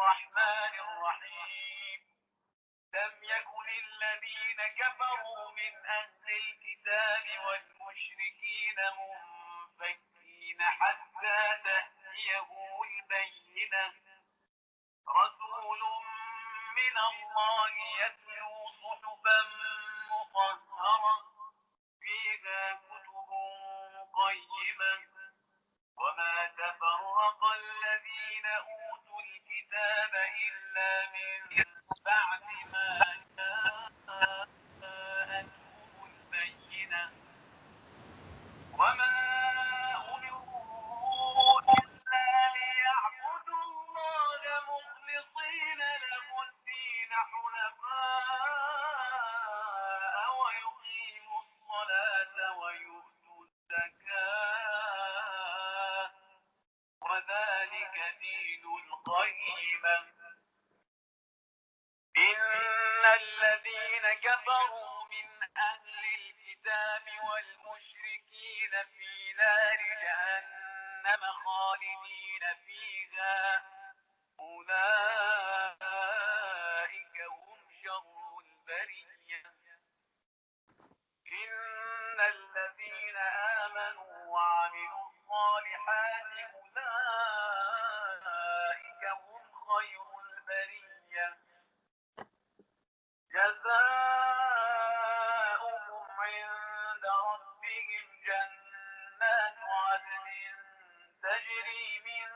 الرحمن الرحيم لم يكن الذين كفروا من أهل الكتاب والمشركين منفكين حتى تأتيهم البينة رسول من الله يتلو صحفا مطهرة فيها كتب قيمة وما تفرق الذين أوتوا الكتاب إلا من بعد ما جاءتهم البينة وما أمروا إلا ليعبدوا الله مخلصين له الدين حنفاء ويقيموا الصلاة ويؤتوا الزكاة وذلك دين القيمة إن الذين كفروا من أهل الكتاب والمشركين في نار جهنم خالدين فيها أولئك هم شر البرية إن الذين آمنوا وعملوا الصالحات أولئك هم خير البرية جزاؤهم عند ربهم جنات عدن تجري من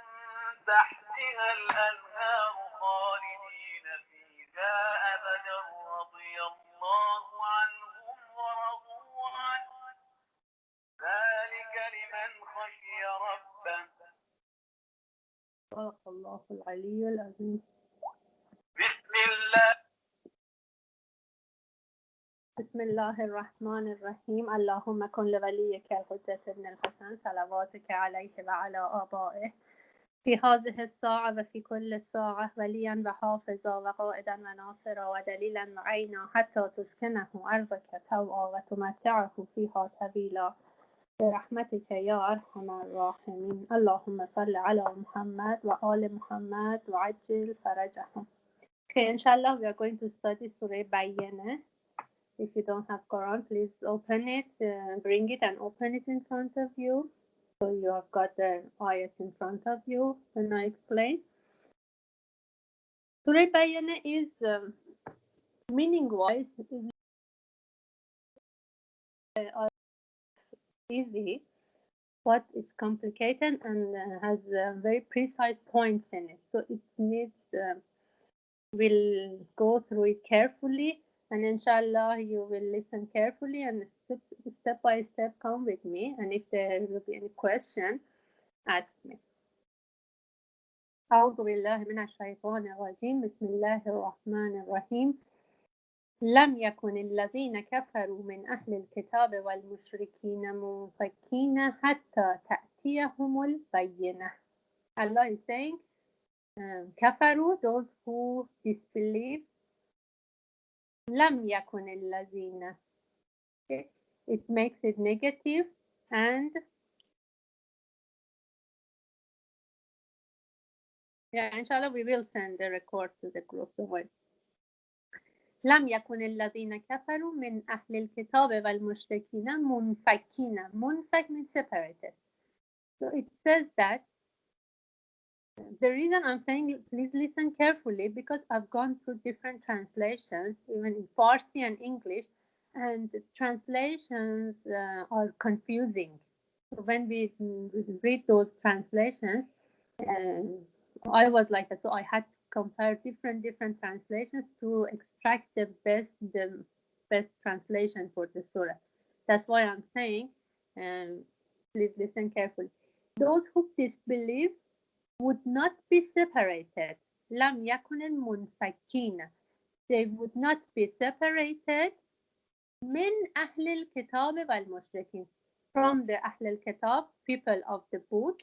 تحتها الأنهار خالدين فيها أبدا رضي الله عنهم ورضوا عنه ذلك لمن خشي ربه صدق الله العلي العظيم. بسم الله الرحمن الرحيم. اللهم كن لوليك الحجة بن الحسن صلواتك عليه وعلى آبائه في هذه الساعة وفي كل ساعة وليا وحافظا وقائدا وناصرا ودليلا معينا حتى تسكنه أرضك طوعا وتمتعه فيها طويلا برحمتك يا أرحم الراحمين. اللهم صل على محمد وآل محمد وعجل فرجهم. Okay, inshallah, we are going to study Surah Bayyinah. If you don't have Quran, please open it, bring it and open it in front of you. So you have got the ayat in front of you when I explain. Surah Bayyinah is meaning-wise easy, but it's complicated and has very precise points in it. So it needs, we'll go through it carefully, and inshallah you will listen carefully and step by step come with me, and if there will be any question, ask me. أعوذ بالله من الشيطان الرجيم. بسم الله الرحمن الرحيم. لم يكن الذين كفروا من أهل الكتاب والمشركين منفكين حتى تأتيهم البينة. Allah is saying, كفروا, those who disbelieve. لم يكن الذين, it makes it negative, and inshallah we will send the record to the group. لم يكن الذين كفروا من أهل الكتاب والمشركين منفكين. Munfak means separated. So it says that the reason I'm saying please listen carefully, because I've gone through different translations, even in Farsi and English, and the translations are confusing. So when we read those translations, I was like that, so I had to compare different translations to extract the best translation for the surah. That's why I'm saying, please listen carefully. Those who disbelieve would not be separated. لم يكن المنفكين. They would not be separated من أهل الكتاب والمشركين, from the أهل الكتاب, people of the book,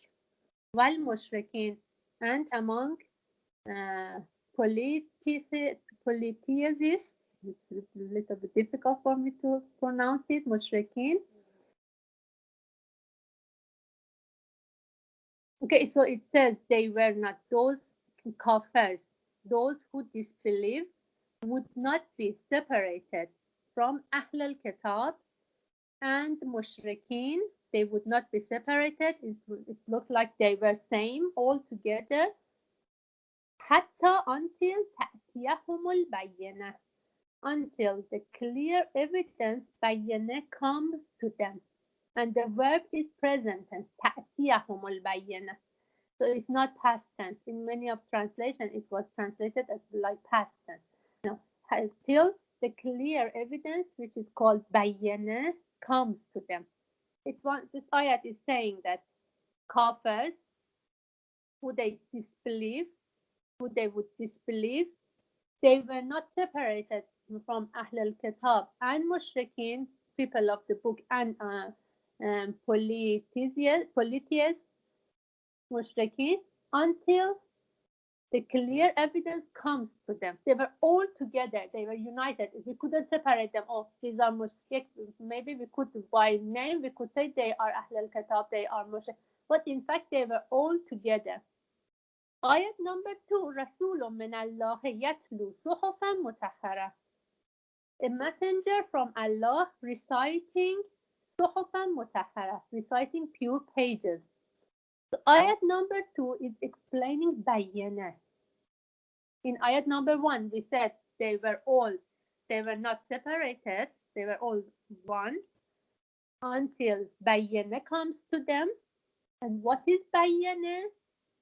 والمشركين, and among polytheists. It's a little bit difficult for me to pronounce it. مشركين. Okay, so it says they were not, those kafirs, those who disbelieve would not be separated from Ahl al-Kitab and Mushrikeen. They would not be separated. It looked like they were same all together. حتى until تأتيهم البينة, until the clear evidence بينة comes to them. And the verb is present tense. تأتيهم البينة. So it's not past tense. In many of translation, it was translated as like past tense. No, till the clear evidence, which is called bayyana, comes to them. This ayat is saying that kafirs, who they would disbelieve, they were not separated from Ahl al-Kitab and Mushrikeen, people of the book, and polytheists, Mushrikeen, until the clear evidence comes to them. They were all together. They were united. We couldn't separate them. Oh, these are mushrik. Maybe we could, by name, we could say they are Ahl al-Kitab, they are mushrik. But in fact, they were all together. Ayat number 2, Rasulun min Allah yatlu suhufan mutahhara. A messenger from Allah reciting suhufan mutahhara, reciting pure pages. So ayat number 2 is explaining bayyana. In ayat number 1, we said they were not separated, they were all one until bayyana comes to them. And what is bayyana?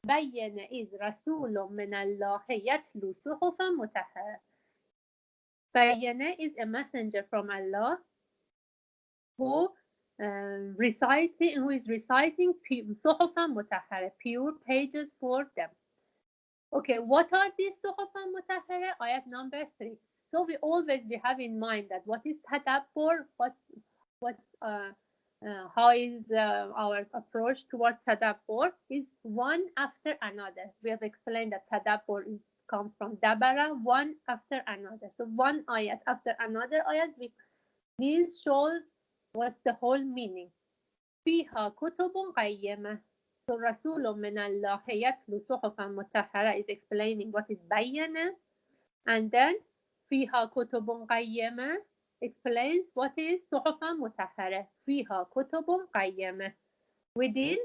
Bayyana is Rasulun min Allah yatlu suhufan mutahhara. Bayyana is a messenger from Allah who is reciting suhufan mutahhara, pure pages for them. Okay, what are these suhufan mutahhara? Ayat number 3. So we have in mind that what is tadabbur, how is our approach towards tadabbur is one after another. We have explained that tadabbur comes from dabara, one after another. So one ayat after another ayat. This shows what's the whole meaning. فيها كتب قيمة. So Rasulun min Allah yatlu suhufan mutahhara is explaining what is bayyana, and then فيها كتب قيمة explains what is suhufan mutahhara. فيها كتب قيمة, within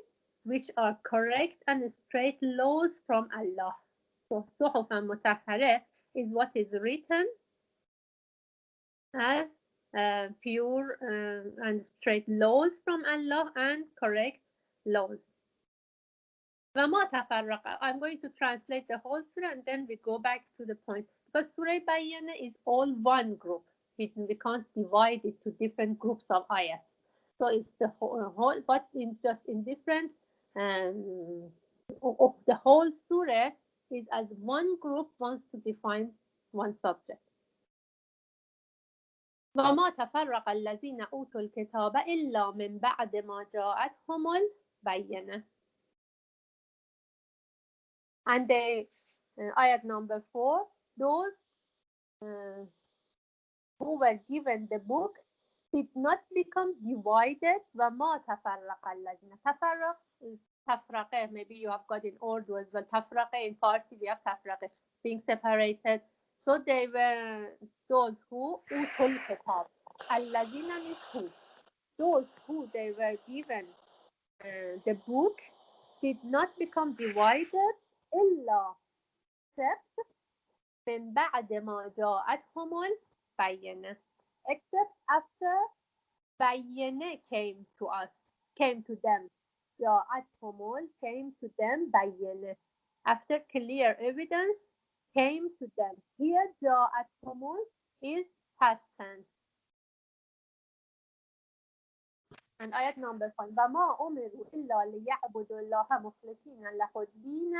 which are correct and straight laws from Allah. So suhufan mutahhara is what is written as pure and straight laws from Allah and correct laws. وَمَا تَفَرَّقَ. I'm going to translate the whole surah and then we go back to the point. Because Surah Bayyana is all one group. We can't divide it to different groups of ayats. So it's the whole, but in different, of the whole surah is as one group wants to define one subject. وَمَا تَفَرَّقَ الَّذِينَ أُوتُوا الْكِتَابَ إِلَّا مِنْ بَعْدِ مَا جَاءَتْهُمُ الْبَيِّنَةُ. And ayat number 4, those who were given the book did not become divided. وَمَا تَفَرَّقَ الَّذِينَ. Tafarraq is tafraqah. Maybe you have got in Urdu as well. Tafraqah in Farsi, we have tafraqah, being separated. So they were those who utul kitab. Alladina means who. Those who they were given the book did not become divided إلا except من بعد ما جاءتهم البينة, except after بينة came to them. جاءتهم came to them بينة, after clear evidence came to them. Here جاءتهم is past tense. And ayat number 5, وَمَا أُمِرُوا إِلَّا لِيَعْبُدُوا اللَّهَ مُخْلِصِينَ لَهُ الدِّينَ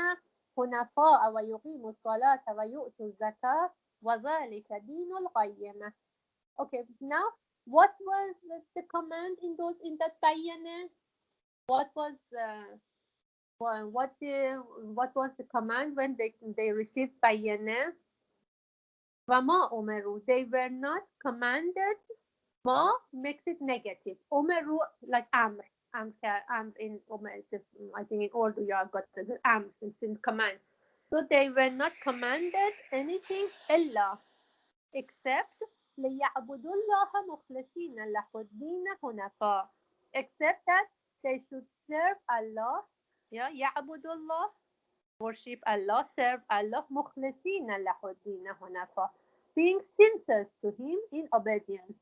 حُنَفَاءَ وَيُقِيمُوا الصَّلَاةَ وَيُؤْتُوا الزَّكَاةَ وَذَلِكَ دِينُ الْقَيِّمَةِ. Okay, now what was the command in that bayyana? What was the command when they received bayyana? وَمَا أُمِرُوا, they were not commanded. Ma makes it negative. Umeru, like amr. Amr in I think in Urdu you have got the amr, it's in command. So they were not commanded anything إلا except ليعبدوا الله مخلصين له الدين حنفاء, except that they should serve Allah, yeah, يعبدوا الله, worship Allah, serve Allah مخلصين له الدين حنفاء, being sincere to him in obedience.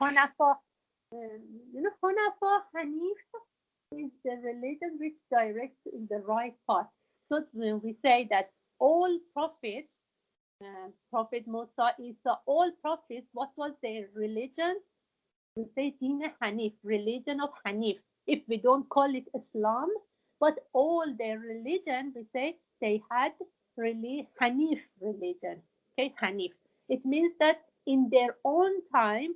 حنفاء, حنفاء, Hanif is the religion which directs in the right path. So when we say that all prophets, Prophet Musa, Isa, all prophets, what was their religion? We say Deen Hanif, religion of Hanif. If we don't call it Islam, but all their religion, we say they had really Hanif religion. Okay, Hanif. It means that in their own time,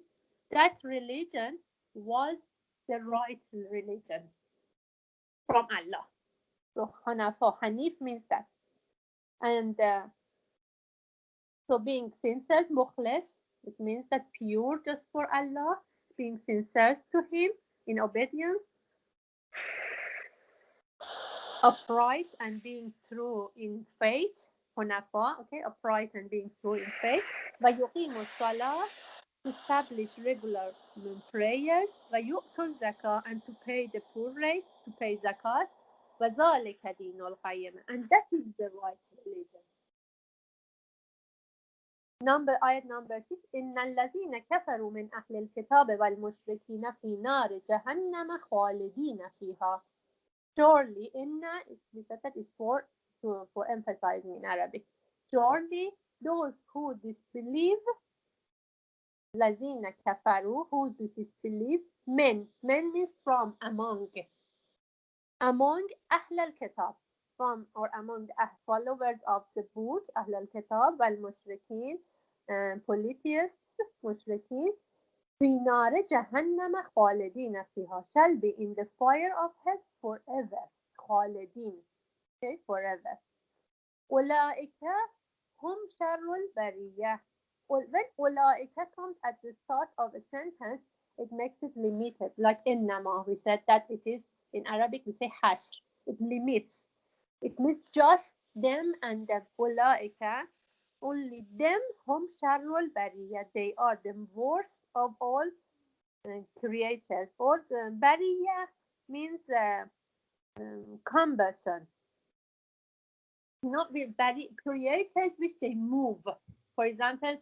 that religion was the right religion from Allah. So Hanafa, Hanif means that. And so being sincere, mukhlis, it means that pure just for Allah, being sincere to Him in obedience, upright and being true in faith, hunafa, okay, upright and being true in faith, وَيُقِيمُ الصَّلَاةِ, to establish regular prayers, وَيُؤْتُ الزَّكَاةَ, and to pay the poor rate, to pay zakat, وَذَلِكَ دِينُ الْقَيِّمَةِ, and that is the right religion. آية number 6, إن الذين كفروا من أهل الكتاب والمشركين في نار جهنم خالدين فيها. Surely, inna is for emphasizing in Arabic. Surely, those who disbelieve, الذين كفروا, who disbelieve, men means from, among أهل الكتاب, from or among the followers of the book, أهل الكتاب والمشركين, polytheists, مشركين, في نار جهنم خالدين فيها, shall be in the fire of hell forever. خالدين, okay, forever. أولئك هم شر البرية. When أولئك comes at the start of a sentence, it makes it limited. Like إنما, we said that it is, in Arabic we say حصر. It limits. It means just them and them. أولئك, only them, هم شر البرية. They are the worst of all creators. Or bariya means cumbersome. Not with creators which they move. For example,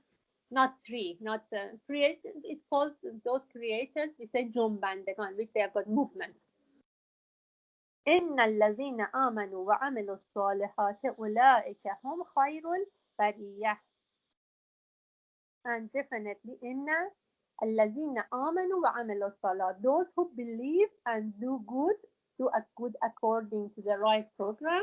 not tree, not creators. It calls those creators, we say jumbandegan, which they have got movement. إن الذين آمنوا وعملوا الصالحات أولئك هم خير البرية. And definitely إن الذين آمنوا وعملوا الصالحات, those who believe and do good according to the right program,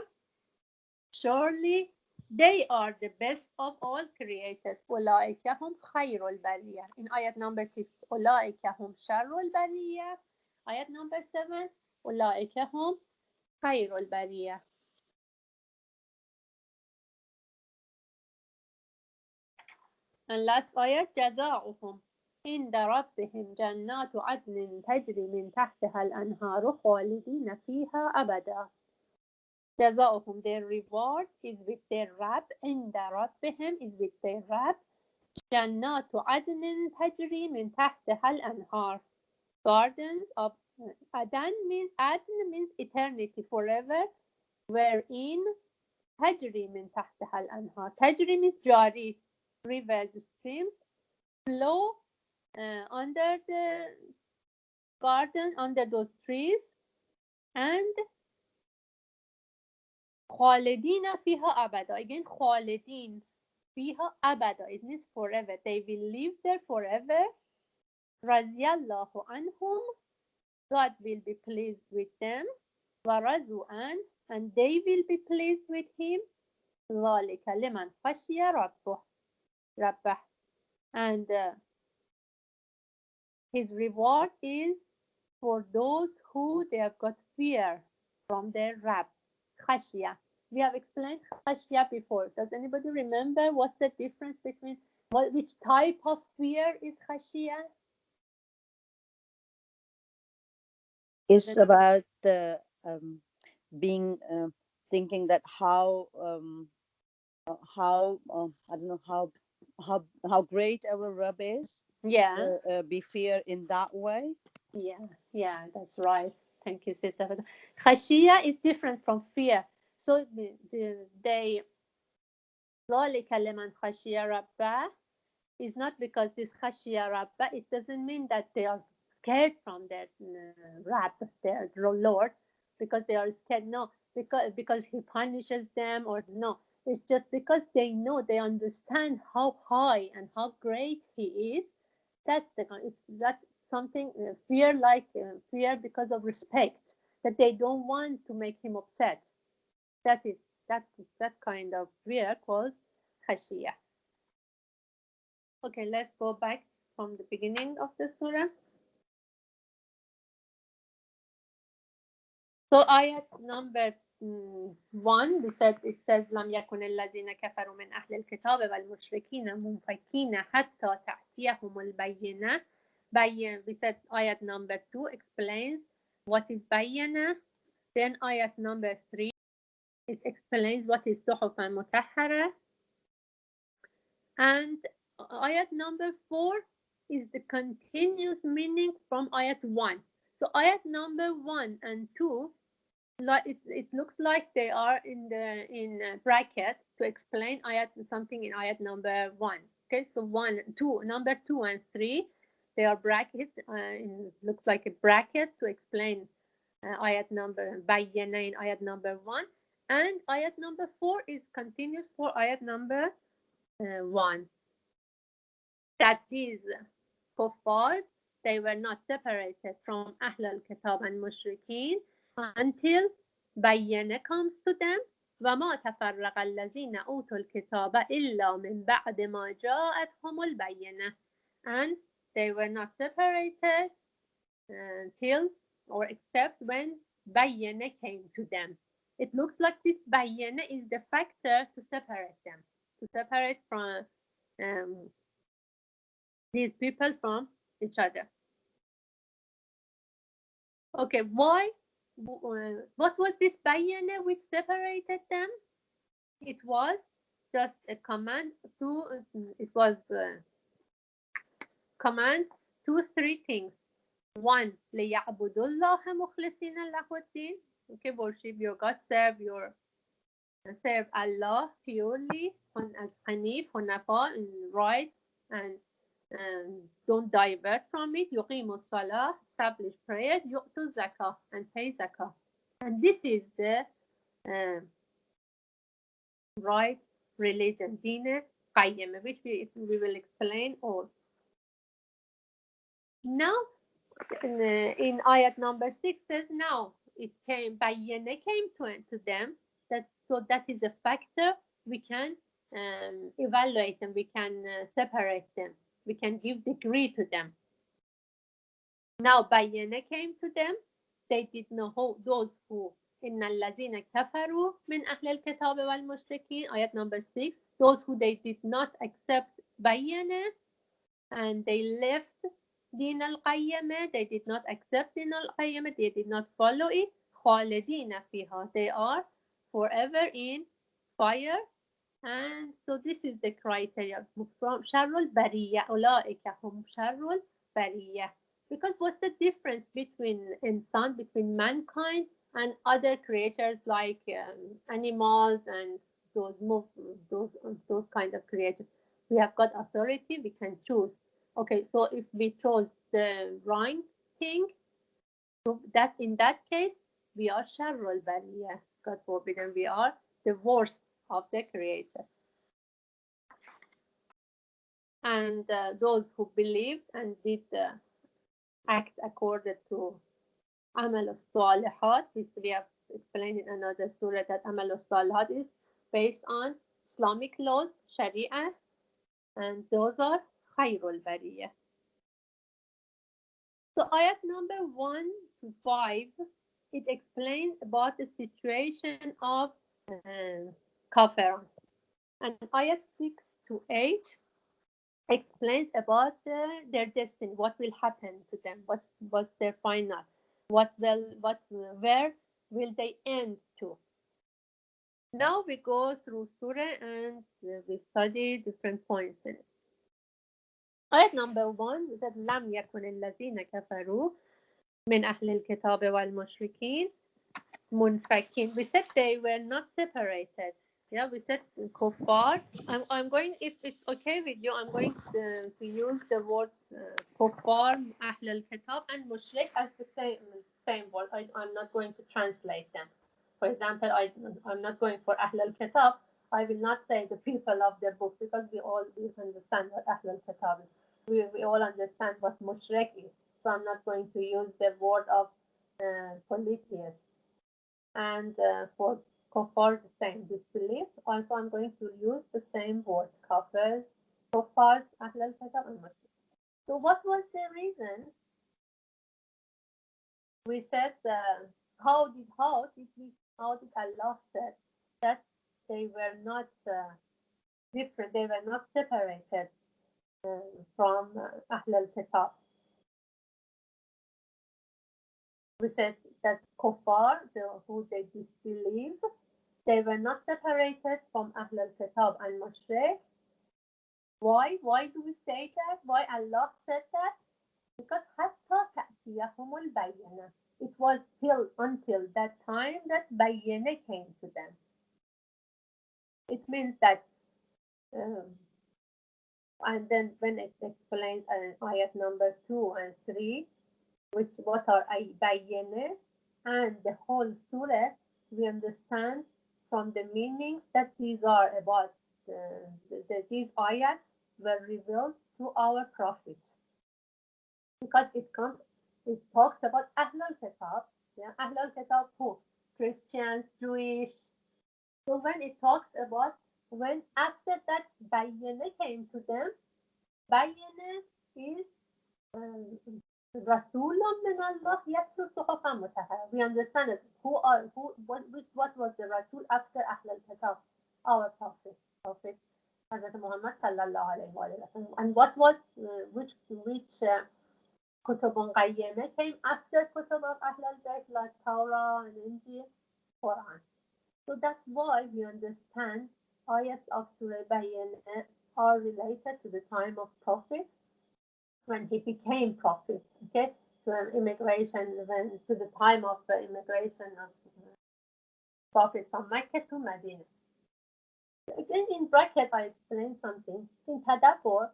surely they are the best of all creators. أولئك هم خير البرية. In ayat number 6, أولئك هم شر البرية. Ayat number 7, أولئك هم خير البرية. And last ayat, جزاؤهم عند ربهم جنات عدن تجري من تحتها الأنهار خالدين فيها أبدا. جزاؤهم, their reward is with their Rabb. عند ربهم is with their Rabb. جنات عدن تجري من تحتها الأنهار. Gardens of Adan means eternity, forever, wherein تجري من تحتها الأنهار. تجري means جاري, rivers, streams flow under the garden, under those trees, and خالدين فيها أبدا. Again, خالدين فيها أبدا, it means forever. They will live there forever. رضي الله عنهم, God will be pleased with them. ورضوا عنه, and they will be pleased with him. ذلك لمن خشي ربه. And his reward is for those who they have got fear from their Rabb. Khashya. We have explained khashya before. Does anybody remember what's the difference between which type of fear is khashya? It's about being thinking that how I don't know how great our Rab is. Yeah. Be fear in that way. Yeah, that's right. Thank you, Sister. Khashia is different from fear. So they ذلك لمن خشي ربه is not because this khashia rabba, it doesn't mean that they are scared from their Rabb, their Lord, because they are scared. No, because he punishes them, or no. It's just because they know, they understand how high and how great he is. That's something fear, like fear because of respect, that they don't want to make him upset. That is that kind of fear called khashia. Okay, let's go back from the beginning of the surah. So ayat number 1, it says لم يكن الذين كفروا من أهل الكتاب والمشركين منفكين حتى تأتيهم البينة. We said ayat number 2 explains what is بينة. Then ayat number 3, it explains what is صحف مطهرة. And ayat number 4 is the continuous meaning from ayat 1. So ayat number 1 and 2, it looks like they are in bracket to explain something in ayat number 1. Okay, so number 2 and 3, they are brackets. Looks like a bracket to explain ayat number bayyana in ayat number 1, and ayat number 4 is continuous for ayat number 1. That these kuffar, they were not separated from Ahl al-Kitab and Mushrikeen until Bayyana comes to them. وما تفرق الذين أوتوا الكتاب إلا من بعد ما جاءتهم البينة. And they were not separated until or except when Bayyana came to them. It looks like this Bayyana is the factor to separate them, to separate from these people from each other. Okay, why? What was this bayana which separated them? It was just a command to, it was command to 3 things. 1, لِيَعْبُدُوا اللَّهَ مُخْلِصِينَ لَهُ الدِّينَ. Okay, worship your God, serve Allah purely, as Hanif, Hunafa, right, and don't divert from it. يُقِيمُوا الصَّلَاةِ, establish prayer. يُؤْتُوا zakah, and pay zakah. And this is the right religion, Deen Qayyim, which we will explain all. Now, in ayat number 6 says, now it came, Bayyana came to them, so that is a factor we can evaluate them, we can separate them, we can give degree to them. Now Bayyana came to them, they did not hold those who إن الذين كفروا من أهل الكتاب والمشركين, ayat number 6, those who they did not accept Bayyana and they left Din al-Qayyamah, they did not accept Din al-Qayyamah, they did not follow it. خالدين فيها, they are forever in fire. And so this is the criteria. From شر البرية, أولئك هم شر البرية. Because what's the difference between insan, between mankind and other creatures like animals and those kind of creatures? We have got authority, we can choose. Okay, so if we chose the wrong thing, so that in that case, we are sharrul bariyah, God forbid, and we are the worst of the creator. And those who believed and did act according to Amal al-Salihat, which we have explained in another surah, that Amal al-Salihat is based on Islamic laws, Sharia, and those are Khairul Bariyah. So ayat number 1 to 5, it explains about the situation of Kafir. And ayat 6 to 8 explains about their destiny, what will happen to them, what's their final, where will they end to. Now we go through Surah and we study different points in it. Ayat number 1 is that لم يكن الذين كفروا من أهل الكتاب والمشركين منفكين. We said they were not separated. Yeah, we said kuffar. I'm going, if it's okay with you, I'm going to use the words kuffar, Ahl al-Kitab, and mushrik as the same word. I'm not going to translate them. For example, I'm not going for Ahl al-Kitab. I will not say the people of the book because we all understand what Ahl al-Kitab is. We all understand what mushrik is. So I'm not going to use the word of polytheist. And for kuffar, the same disbelief. Also, I'm going to use the same word, kafir, kuffar, Ahl al-Kitab, and mushrik. So what was the reason? We said, how did Allah said that they were not different, they were not separated from Ahl al-Kitab? We said that kuffar, who they disbelieve, they were not separated from Ahl al-Kitab and mushrik. Why? Why do we say that? Why Allah said that? Because حتى تأتيهم البينة. It was until that time that bayyana came to them. It means that, and then when it explains ayat number 2 and 3, what are bayyana, and the whole surah, we understand from the meaning that these are about these ayats were revealed to our prophets, because it talks about Ahl al-Kitab. Yeah, Ahl al-Kitab who? Christians, Jewish. So when it talks about when after that Bayyana came to them, Bayyana is Rasulun min Allah yatlu suhufan mutahhara. We understand it. What was the Rasul after Ahl al-Kitab? Our Prophet Hazrat Muhammad sallallahu alayhi wa sallam. And what was which Kutubun Qayyimah came after Kutub of Ahl al-Bayt, like Torah and Injil, Quran. So that's why we understand ayats of Surah Bayyinah are related to the time of Prophet, when he became Prophet, okay? To the time of the immigration of Prophet from Mecca to Medina. Again, in bracket, I explained something. In Tadabbur,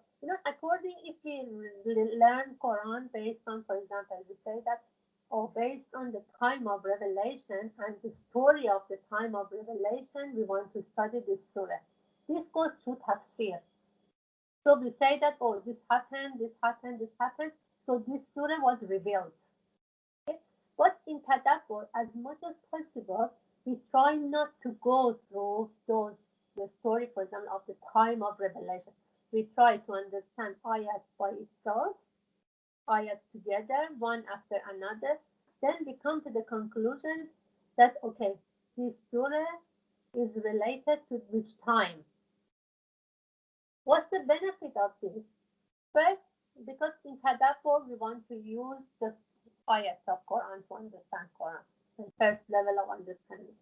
according, if we learn Quran based on, for example, we say that, or based on the time of revelation and the story of the time of revelation, we want to study this surah. This goes through tafsir. So we say that, this happened, this happened, this happened. So this surah was revealed. Okay? But in Tadabbur, as much as possible, we try not to go through the story, for example, of the time of revelation. We try to understand ayat by itself, ayat together, one after another. Then we come to the conclusion that, okay, this surah is related to which time. What's the benefit of this? First, because in Tadabbur, we want to use the ayats of Quran to understand Quran, the first level of understanding.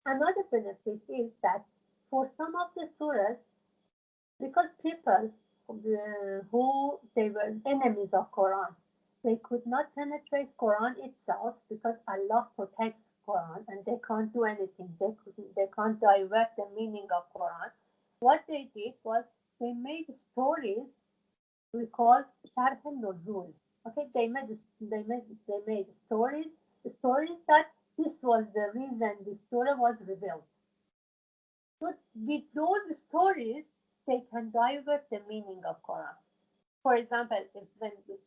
Another benefit is that for some of the surahs, because people who they were enemies of Quran, they could not penetrate Quran itself because Allah protects Quran and they can't do anything. They can't divert the meaning of Quran. What they did was they made stories we call Sharh al-Nuzul. Okay, they made stories that this was the reason the story was revealed. So with those stories, they can divert the meaning of Quran. For example,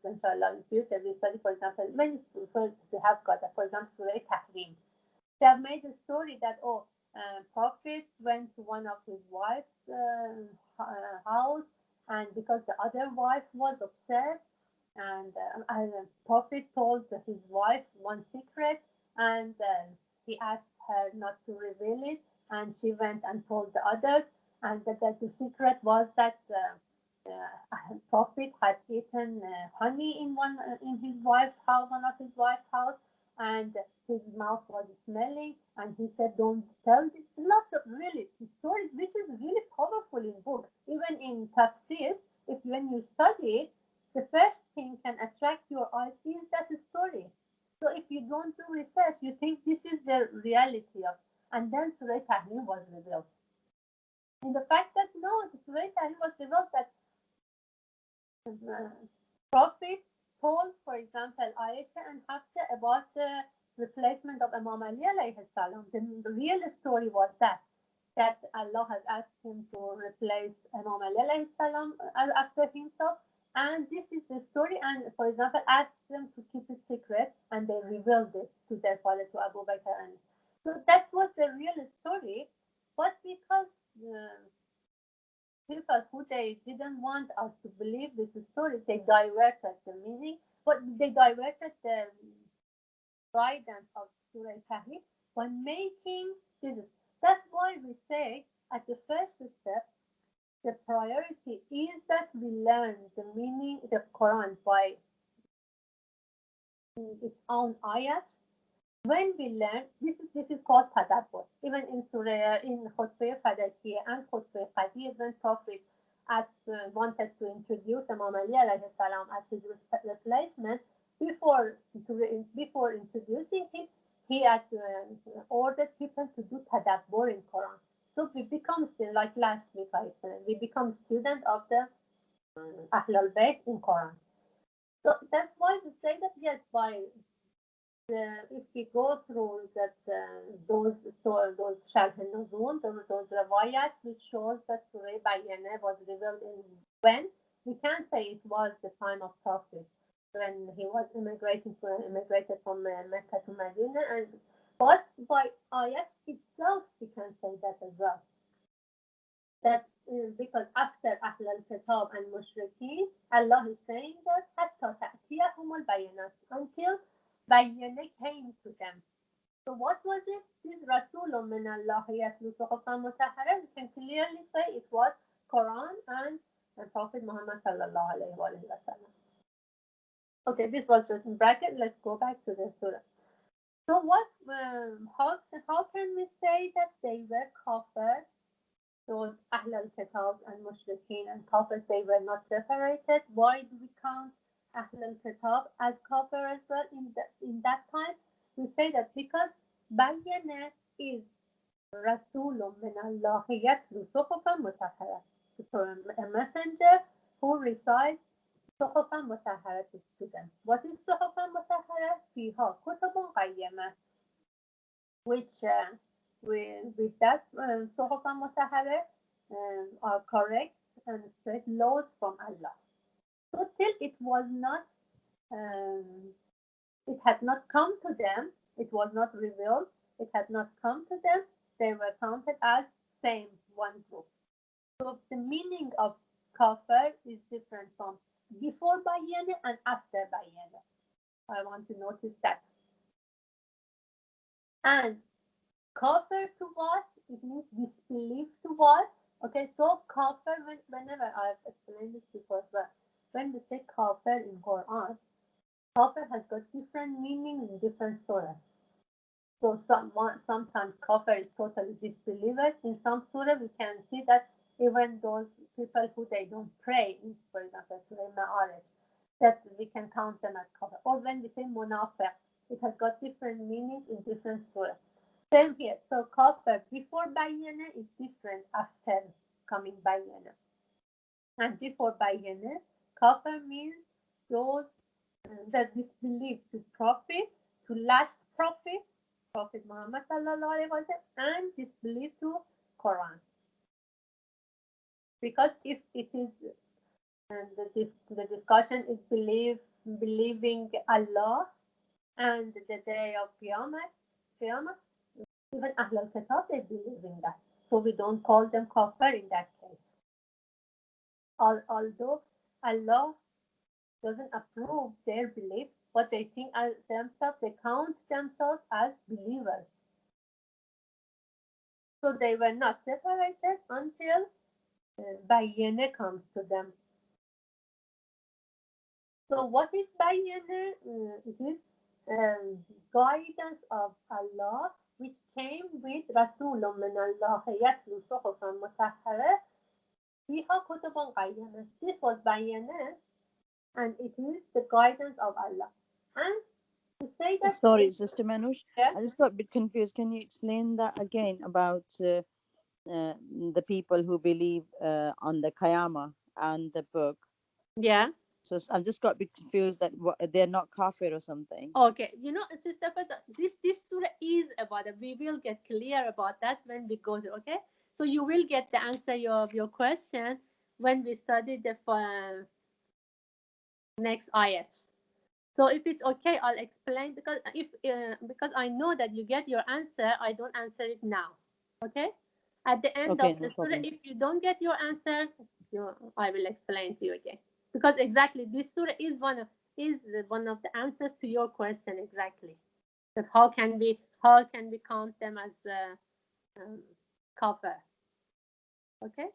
inshallah, in future we study, for example, many surahs we have got, for example, Surah Tahrim. They have made a story that, Prophet went to one of his wife's house, and because the other wife was upset, and Prophet told his wife one secret, and he asked her not to reveal it, and she went and told the others, and the secret was that Prophet had eaten honey in one of his wife's house, and his mouth was smelling, and he said, "Don't tell this." Lots of really stories, which is really powerful in books. Even in tafsir, if when you study it, the first thing can attract your eyes is that story. So if you don't do research, you think this is the reality of, and then Surah Tahrim was revealed. And the fact that no, the Surah Tahrim was revealed that Prophet told, for example, Aisha and Hafsa about the replacement of Imam Ali alayhi salam. The real story was that Allah has asked him to replace Imam Ali alayhi salam after himself. And this is the story. And for example, asked them to keep it secret, and they revealed it to their father, to Abu Bakr. And so that was the real story. But because people who they didn't want us to believe this story, they diverted the meaning, but they diverted the guidance of Surah Tahrim by making this. That's why we say at the first step, the priority is that we learn the meaning of the Quran by its own ayats. When we learn, this is called tadabbur. Even in Khutbah Fadakiyah and Khutbah Qadir, when Prophet wanted to introduce Imam Ali alayhi salam as his replacement, before introducing him, he had ordered people to do tadabbur in Quran. So we become still, like last week I said, we become student of the Ahlul Bayt in Quran. So that's why we say that yes, by if we go through that those Sharh al-Nuzul, those riwayats which shows that Surah Bayyinah was revealed in when, we can't say it was the time of Prophet when he was immigrated from Mecca to Medina, but by ayats itself we can say that as well. That because after Ahl al-Kitab and Mushrikeen, Allah is saying that حَتَّى تَأْتِيَهُمُ الْبَيِّنَاتُ until Bayyinah came to them. So what was it? This Rasulun min Allah yatlu suhufan mutahhara. We can clearly say it was Quran and Prophet Muhammad sallallahu alayhi wa sallam. Okay, this was just in bracket. Let's go back to the surah. So what? How can we say that they were kafir? So Ahl al-Kitab and Mushrikeen and Kafir, they were not separated. Why do we count Ahl al-Kitab as Kafir as well in that time? We say that because Bayyinah is Rasulun min Allah yatlu suhufan mutahhara. So a messenger who recites suhufan mutahhara to them. What is suhufan mutahhara? Fiha kutubun qayyamah, which with that suhufan mutahhara are correct and straight laws from Allah. So till it was not, it had not come to them, it was not revealed, it had not come to them, they were counted as same one group. So the meaning of kafir is different from before Bayyinah and after Bayyinah. I want to notice that. And kafir to what? It means disbelief to what? Okay, so kafir, whenever I've explained this before, but when we say kafir in Quran, kafir has got different meanings in different surahs. So sometimes kafir is totally disbelievers. In some surah, we can see that even those people who they don't pray, for example, Surah Ma'arij, that we can count them as kafir. Or when we say munafiq, it has got different meanings in different surahs. Same here. So kafir before Bayyinah is different after coming Bayyinah. And before Bayyinah, kafir means those that disbelieve to Prophet, to last Prophet, Prophet Muhammad sallallahu alaihi wasallam, and disbelieve to Quran. Because if it is the discussion is believing Allah and the day of Qiyamah, even Ahl al-Kitab, they believe in that. So we don't call them kafir in that case. Although Allah doesn't approve their belief, but they think as themselves, they count themselves as believers. So they were not separated until Bayyinah comes to them. So what is Bayyinah? It is guidance of Allah which came with رسول من الله يتلو صحفا مطهرة فيها كتب قيمة. This was bayanah and it is the guidance of Allah. And to say that Sorry, Sister Manush, yeah, I just got a bit confused. Can you explain that again about the people who believe on the Qiyamah and the book? yeah. So I've just got a bit confused that they're not kafir or something. Okay, Sister Faza, this surah is about it. We will get clear about that when we go through. Okay, so you will get the answer of your question when we study the next ayats. So if it's okay, I'll explain because I know that you get your answer. I don't answer it now. Okay, at the end Okay, of no the surah, problem. if you don't get your answer, I will explain to you again because exactly this surah is one of the answers to your question exactly. That how can we count them as kafir? Okay.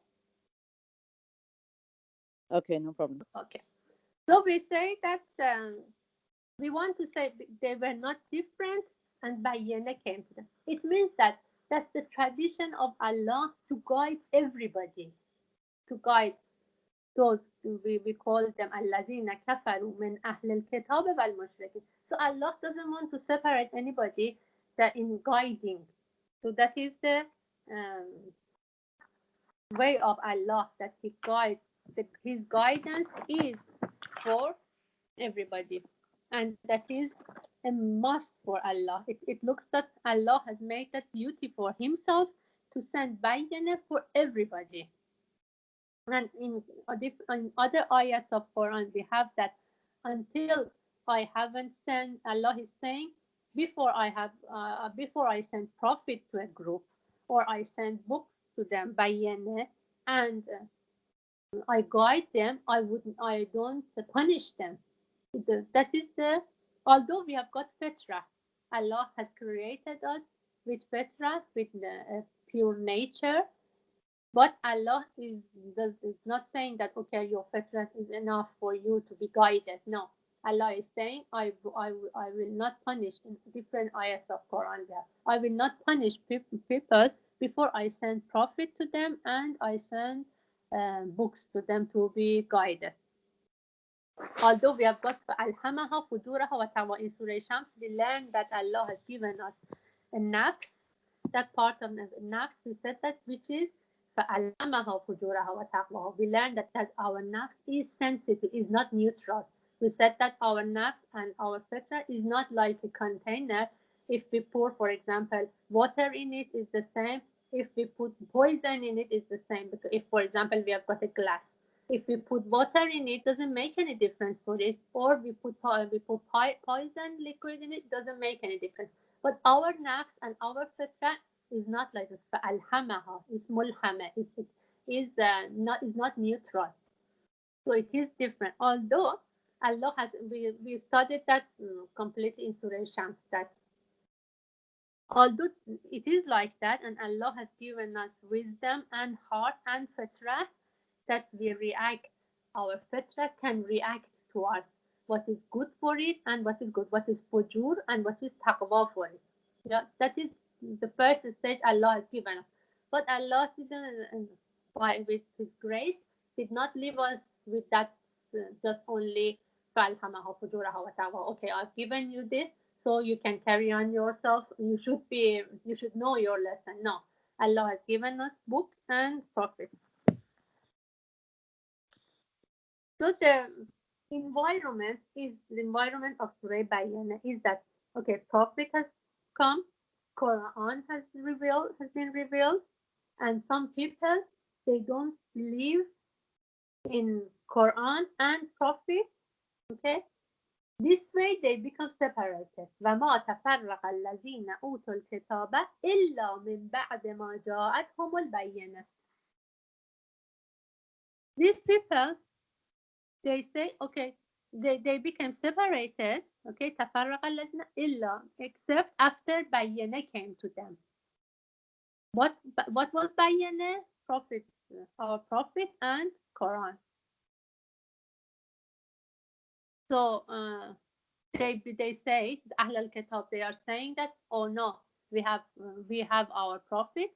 Okay, no problem. Okay. So we say that we want to say they were not different and Bayyana came to them. It means that that's the tradition of Allah to guide everybody, to guide those we call them Allazina kafaru min Ahl al-Kitab wal Mushrikin. So Allah doesn't want to separate anybody that in guiding. So that is the um, way of Allah that He guides. His guidance is for everybody, and that is a must for Allah. It looks that Allah has made that duty for Himself to send bayyana for everybody. And in other ayats of Quran, we have that until I haven't sent, Allah is saying, before I send prophet to a group or I send books to them, bayyana, and I guide them, I don't punish them. That is although we have got fitra, Allah has created us with fitra, with the pure nature, but Allah is not saying that, okay, your fitra is enough for you to be guided. No. Allah is saying, I will not punish in different ayats of Quran there. I will not punish people before I send prophet to them and I send books to them to be guided. Although we have got Alhamaha, Fujuraha, wa Taqwa in Surah Shams, we learn that Allah has given us a nafs, that part of the nafs, we said that, which is فَأَلْهَمَهَا فُجُورَهَا وَتَقْوَاهَا. We learned that our nafs is sensitive, is not neutral. We said that our nafs and our fitra is not like a container. If we pour, for example, water in it, is the same. If we put poison in it, it's the same. Because if, for example, we have got a glass, if we put water in it, doesn't make any difference for it. Or we put poison liquid in it, doesn't make any difference. But our nafs and our fitra is not like this. فَأَلْهَمَهَا is mulhama. It is not neutral. So it is different. Although Allah has, we studied that completely in Surah Shams, that although it is like that, and Allah has given us wisdom and heart and fitra, that we react, our fitra can react towards what is good for it and what is good, what is fujur and what is taqwa for it. Yeah, that is the first stage Allah has given us. But Allah didn't, with His grace, did not leave us with that just only فَأَلْهَمَهَا فُجُورَهَا وَتَقْوَاهَا. Okay, I've given you this, so you can carry on yourself. You should know your lesson. No, Allah has given us book and prophet. So the environment of Surah Bayyana is that, okay, prophet has come, Quran has been revealed, and some people, they don't believe in Quran and prophet. Okay, this way they become separated. وَمَا تَفَرَّقَ الَّذِينَ أُوتُوا الْكِتَابَ إِلَّا مِنْ بَعْدِ مَا جَاءَتْهُمُ الْبَيِّنَةُ. These people, they say, okay, they became separated, okay, تفرق الذين إلا, except after Bayyana came to them. What was Bayyana? Prophet, our prophet and Quran. So they say Ahl al-Kitab, they are saying that, oh no, we have our prophet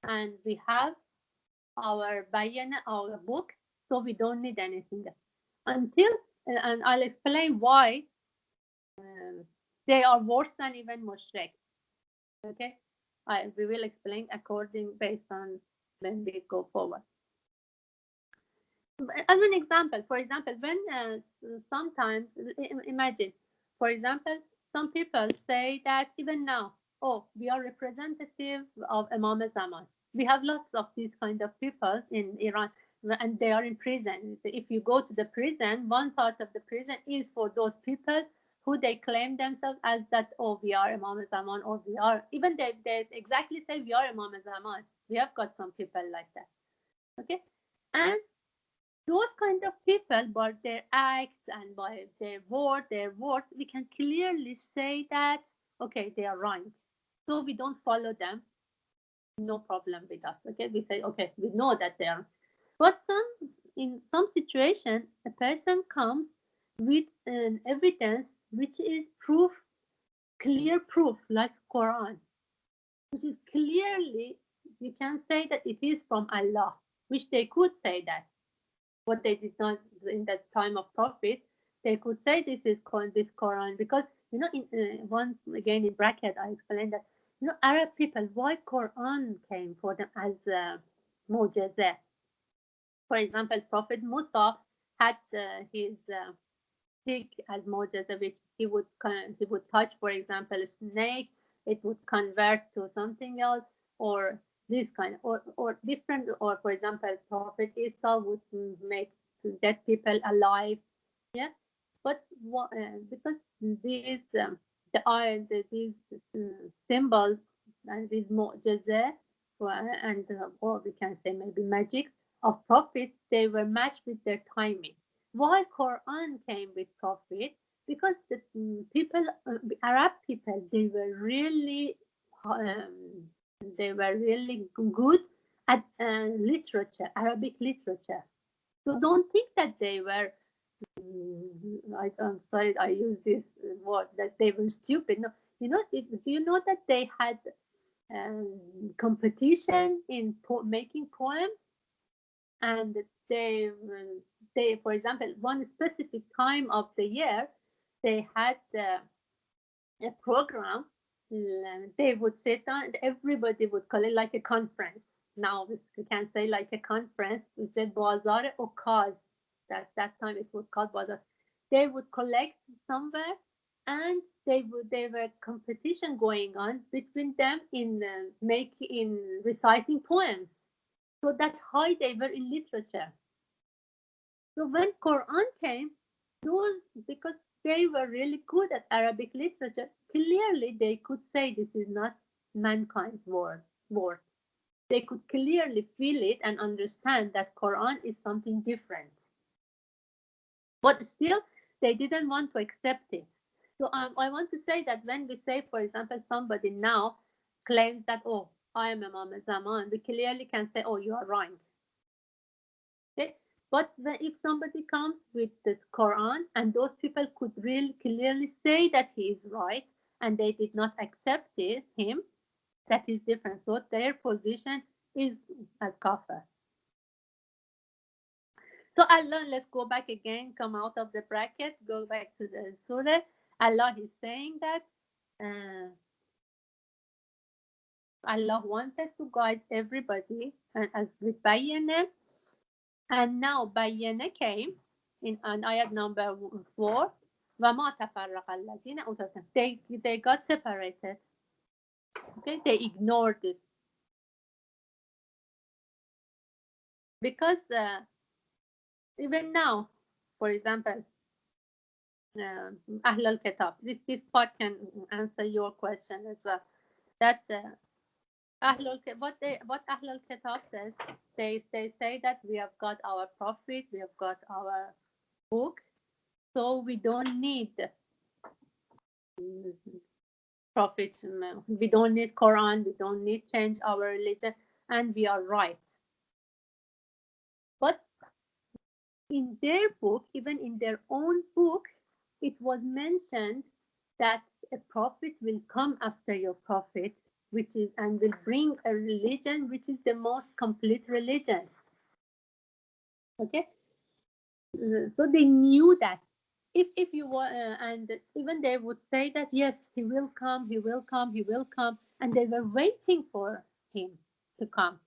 and we have our bayan, our book, so we don't need anything else. Until and I'll explain why they are worse than even mushrik. Okay, we will explain according based on when we go forward. As an example, for example, when sometimes imagine, for example, some people say that even now, oh, we are representative of Imam Zaman. We have lots of these kind of people in Iran, and they are in prison. If you go to the prison, one part of the prison is for those people who they claim themselves as that, oh, we are Imam Zaman, or we are, even they exactly say we are Imam Zaman. We have got some people like that. Okay, and those kind of people, by their acts and by their words, we can clearly say that, okay, they are wrong. So we don't follow them. No problem with us. Okay, we say, okay, we know that they are. But in some situation, a person comes with an evidence which is proof, clear proof, like Quran, which is clearly, you can say that it is from Allah, which they could say that. What they did not in that time of prophet, they could say this is this Quran, because in once again in bracket I explained that Arab people, why Quran came for them as mu'jizah. For example, Prophet Musa had his stick as mu'jizah, which he would touch, for example, a snake, it would convert to something else, or this kind, or different, or for example, Prophet Isa would make dead people alive. Yeah, but because these these symbols and these mu'jizah, and or we can say maybe magics of prophets, they were matched with their timing. Why Quran came with prophet? Because the people, Arab people, they were really good at literature, Arabic literature. So don't think that they were. I'm sorry, I use this word, that they were stupid. No, do you know that they had competition in making poems, and they, for example, one specific time of the year, they had a program. They would sit down, everybody would call it like a conference. Now we can say like a conference. We said Bazar Okaz. That time it was called Bazar. They would collect somewhere, and they were competition going on between them in reciting poems. So that's how they were in literature. So when Quran came, those, because they were really good at Arabic literature, clearly they could say this is not mankind's word. They could clearly feel it and understand that Quran is something different. But still, they didn't want to accept it. So I want to say that when we say, for example, somebody now claims that, oh, I am Imam Zaman, we clearly can say, oh, you are wrong. Okay? But if somebody comes with the Quran, and those people could really clearly say that he is right, and they did not accept him, that is different. So their position is as kafir. So Allah, let's go back again, come out of the bracket, go back to the surah. Allah is saying that Allah wanted to guide everybody, and as with Bayyana, and now Bayyana came in an ayat number 4. وَمَا تَفَرَّقَ الَّذِينَ أُوتُوا. They got separated. Okay, they ignored it. Because even now, for example, Ahl al-Kitab, this part can answer your question as well. That what Ahl al-Kitab says, they say that we have got our prophet, we have got our book, so we don't need prophet, we don't need Quran, we don't need change our religion, and we are right. But in their book, even in their own book, it was mentioned that a prophet will come after your prophet, which is and will bring a religion which is the most complete religion. Okay, so they knew that if you were and even they would say that yes, he will come, he will come, he will come, and they were waiting for him to come.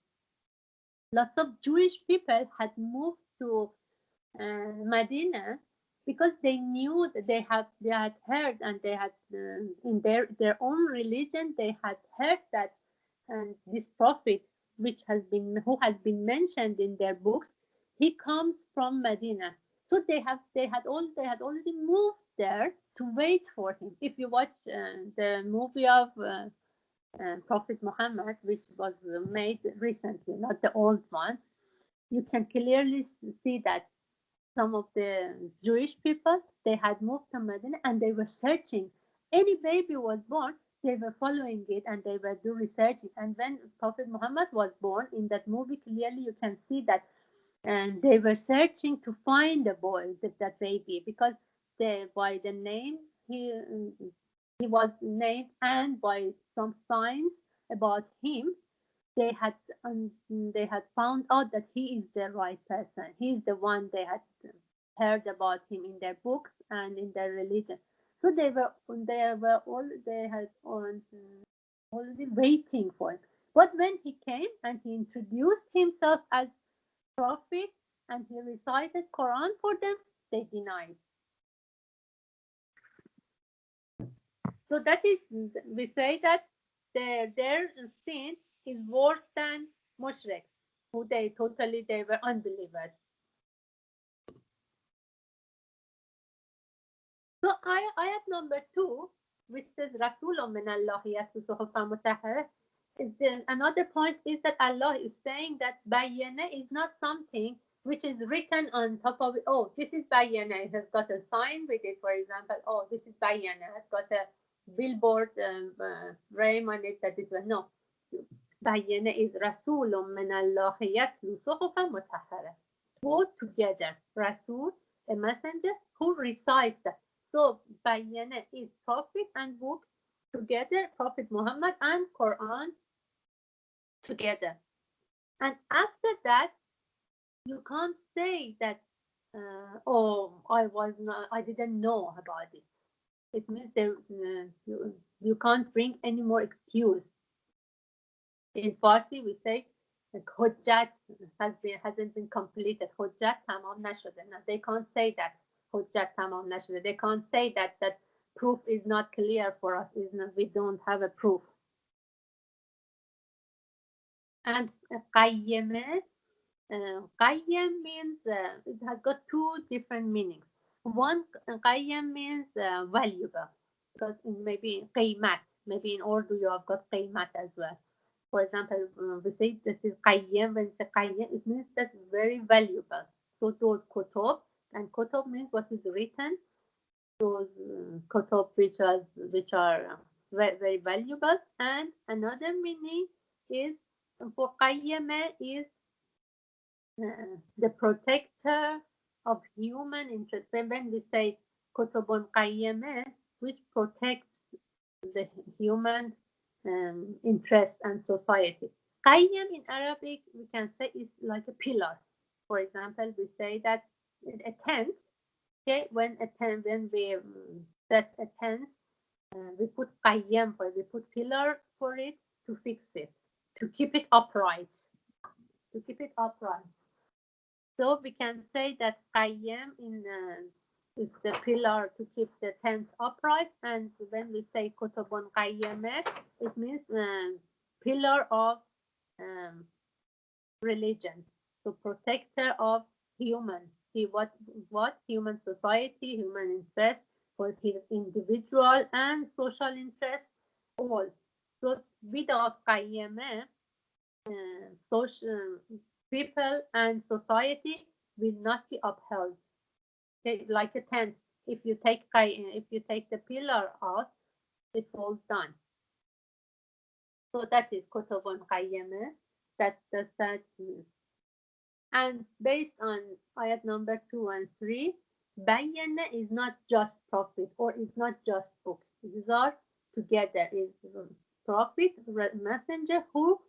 Lots of Jewish people had moved to Medina because they knew that they had heard, and they had in their own religion they had heard that this prophet who has been mentioned in their books, he comes from Medina. So they had already moved there to wait for him. If you watch the movie of Prophet Muhammad, which was made recently, not the old one, you can clearly see that some of the Jewish people, they had moved to Medina and they were searching. Any baby was born, they were following it and they were doing researching. And when Prophet Muhammad was born in that movie, clearly you can see that, and they were searching to find the boy, that baby, because by the name he was named, and by some signs about him, they had they had found out that he is the right person. He is the one they had heard about him in their books and in their religion. So they had already waiting for him. But when he came and he introduced himself as prophet and he recited Quran for them, they denied. So that is, we say that their sin is worse than mushrik, who they were unbelievers. So ayat number 2, which says Rasulun min Allah yatlu suhufan mutahhara, another point is that Allah is saying that bayyana is not something which is written on top of it. Oh, this is bayyana. It has got a sign with it, for example. Oh, this is bayyana. It has got a billboard frame on it that is no. Bayyana is Rasulun min Allah yatlu suhufan mutahhara. Both together, Rasul, a messenger who recites that. So bayyana is prophet and book together, Prophet Muhammad and Quran together. And after that, you can't say that, I didn't know about it. It means you can't bring any more excuse. In Farsi, we say Hujjat hasn't been completed. Hujjat tamam nashode. Now they can't say that. Hujjat tamam nashode. They can't say that proof is not clear for us. We don't have a proof. And qayyim means it has got two different meanings. One, qayyim means valuable, because maybe qiymat, maybe in Urdu you have got qiymat as well. For example, we say this is qayyim. When it's qayyim, it means that's very valuable. So those kutub, and kutub means what is written. Those kutub which are very, very valuable. And another meaning is for qayyim is the protector of human interest. When we say kutubun qayyimah, which protects the human interest and society. Qayyim in Arabic, we can say, is like a pillar. For example, we say that a tent, okay, when we set a tent, we put qayyim for it, we put pillar for it to fix it, to keep it upright, So we can say that qayyim is the pillar to keep the tent upright. And when we say kutubun qayyimah, it means pillar of religion, so protector of human, what human society, human interest, for his individual and social interest, all. So without qayyimah, social people and society will not be upheld. Like a tent, if you take the pillar out, it falls down. So that is kutubun qayyimah. That means. And based on ayat number 2 and 3, Bayyana is not just prophet or is not just book. These are together. Is prophet, messenger who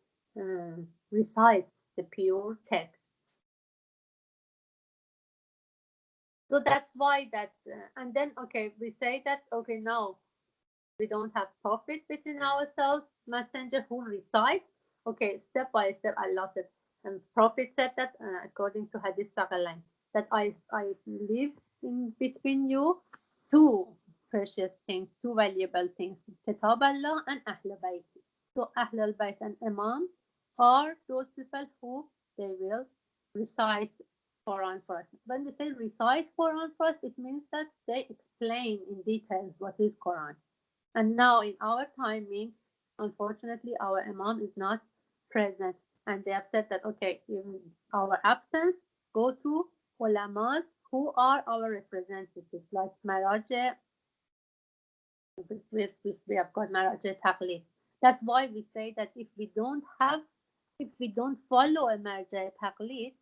recites the pure text. So that's why that, and then okay, we say that okay now we don't have prophet between ourselves, messenger who recites. Okay, step by step, Allah said, and prophet said that according to Hadith Saqalain, that I live in between you two precious things, two valuable things, Kitab Allah and Ahl Bayt. So Ahl al Bayt and Imam are those people who they will recite Quran for us. When we say recite Quran for us, it means that they explain in details what is Quran. And now in our timing, unfortunately, our Imam is not present. And they have said that, okay, in our absence, go to ulamas who are our representatives, like Maraja, we have got Maraja Taqlid. That's why we say that if we don't follow a Maraja Taqlid,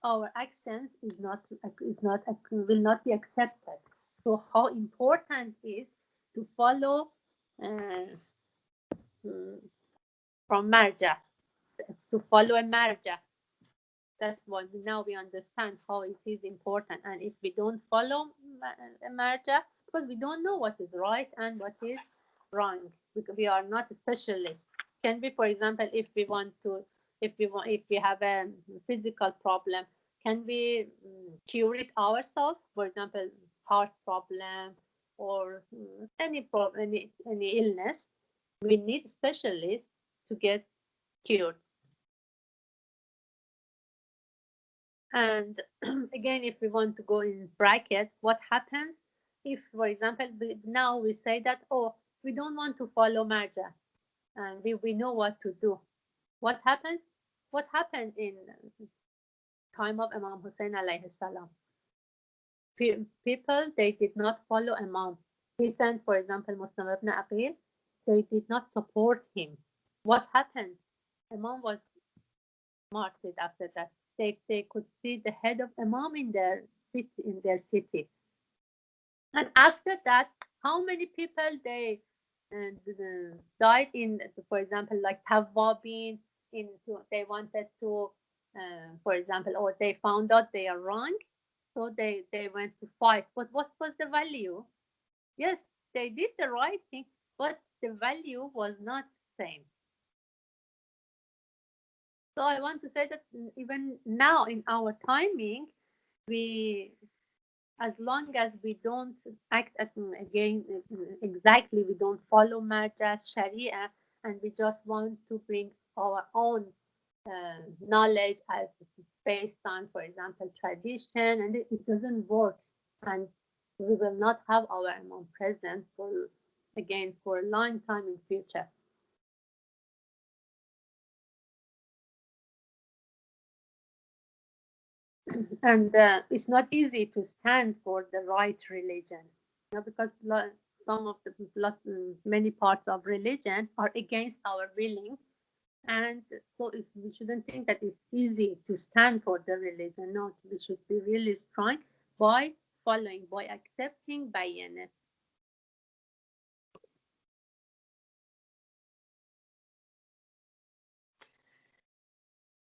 our actions will not be accepted. So how important is to follow uh, from marja, to follow a marja. That's why now we understand how it is important. And if we don't follow a marja, because we don't know what is right and what is wrong, because we are not specialists. Can be, for example, if we have a physical problem, can we cure it ourselves? For example, heart problem or any problem, any illness, we need specialists to get cured. And again, if we want to go in brackets, what happens if, for example, now we say that, oh, we don't want to follow marja and we know what to do. What happens? What happened in time of Imam Hussein alayhi salam? People, they did not follow Imam. He sent, for example, Muslim ibn Aqil, they did not support him. What happened? Imam was martyred after that. They could see the head of Imam in their city. And after that, how many people they died in, for example, like Tawwabin, they wanted to, for example, or they found out they are wrong, so they went to fight. But what was the value? Yes, they did the right thing, but the value was not same. So I want to say that even now in our timing, we, as long as we don't act again exactly, we don't follow marjas sharia, and we just want to bring our own knowledge as based on, for example, tradition, and it doesn't work, and we will not have our imam present for a long time in future. And it's not easy to stand for the right religion, because some of many parts of religion are against our willing, and so we shouldn't think that it's easy to stand for the religion. No, we should be really strong by following, by accepting bayyinah.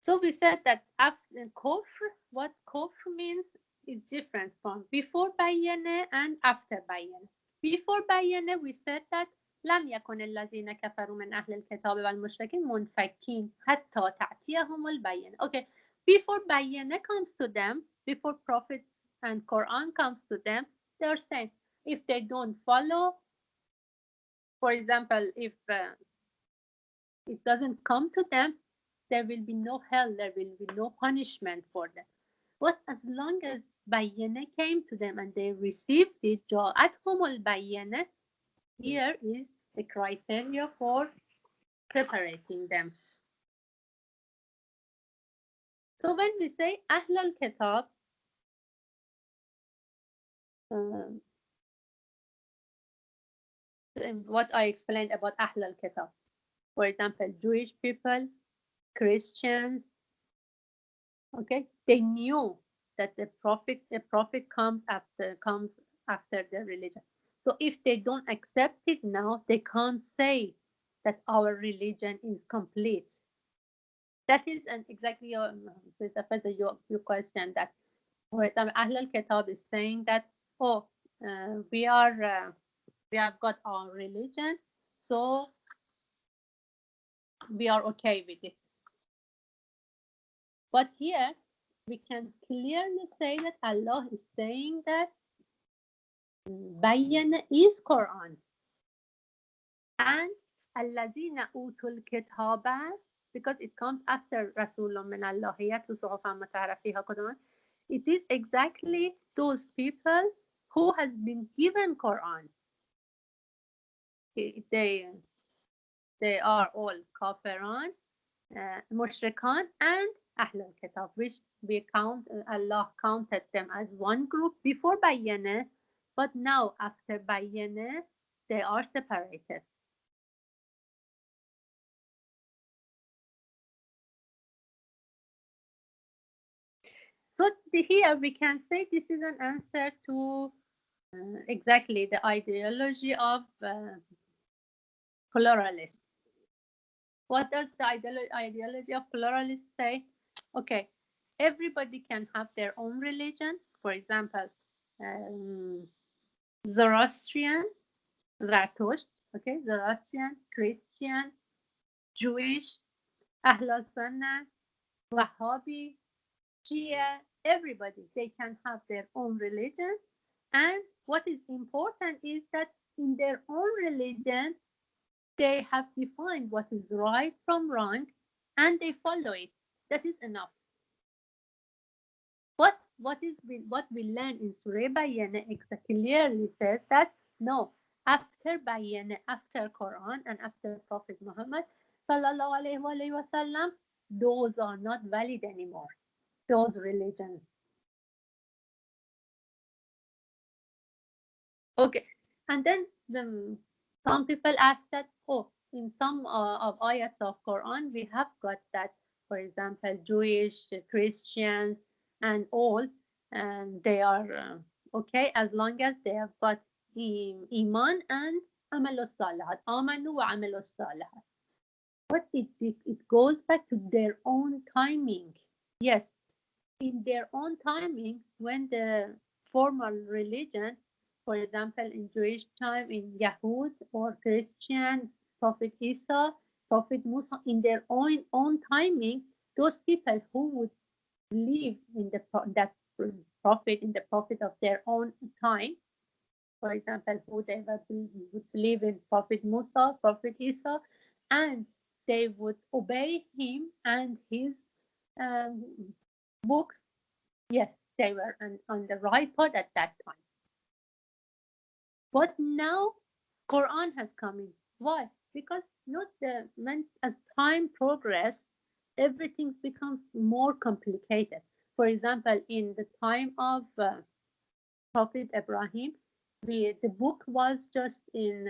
So we said that after kufr, what kufr means is different from before bayyinah and after bayyinah. Before bayyinah, we said that لم يكن الذين كفروا من أهل الكتاب والمشركين منفكين حتى تأتيهم البينة. Okay, before bayyinah comes to them, before Prophet and Quran comes to them, they are saying if they don't follow, for example, if it doesn't come to them, there will be no hell, there will be no punishment for them. But as long as bayyinah came to them and they received it, جاءتهم البينة, here is the criteria for separating them. So when we say Ahl al-Kitab, what I explained about Ahl al-Kitab, for example, Jewish people, Christians, okay, they knew that the prophet comes after the religion. So if they don't accept it now, they can't say that our religion is complete. That is exactly your question, that for example, Ahl al-Kitab is saying that, oh, we have got our religion, so we are okay with it. But here we can clearly say that Allah is saying that Bayyana is Quran, and Alladina utul kitaba, because it comes after Rasulun min Allah yatlu suhufan mutahhara fiha hudan. It is exactly those people who has been given Quran. They are all kafiran, mushrikan, and Ahl al-Kitab, which Allah counted them as one group before Bayyana, but now after Bayyana, they are separated. So here we can say this is an answer to exactly the ideology of pluralists. What does the ideology of pluralists say? Okay, everybody can have their own religion. For example, Zoroastrian, Zarathustra, okay, Zoroastrian, Christian, Jewish, Ahl Sunnah, Wahhabi, Shia, everybody, they can have their own religion. And what is important is that in their own religion, they have defined what is right from wrong and they follow it. That is enough. What we learn in Surah Bayyana clearly says that no, after Bayyana, after Quran and after Prophet Muhammad sallallahu alaihi wasallam, those are not valid anymore. Those religions. Okay, and then some people ask that, oh, in some of ayats of Quran, we have got that, for example, Jewish, Christians, and all, and they are okay as long as they have got iman and amalus salihat, amanu wa amalus salihat. But it goes back to their own timing. Yes, in their own timing, when the formal religion, for example, in Jewish time, in Yahud or Christian, Prophet Isa, Prophet Musa, in their own timing, those people who would believe in that prophet, in the prophet of their own time, for example, who they would believe in Prophet Musa, Prophet Isa, and they would obey him and his um, books. Yes, they were on the right path at that time. But now Quran has come in. Why? Because as time progresses, everything becomes more complicated. For example, in the time of Prophet Ibrahim, the book was just in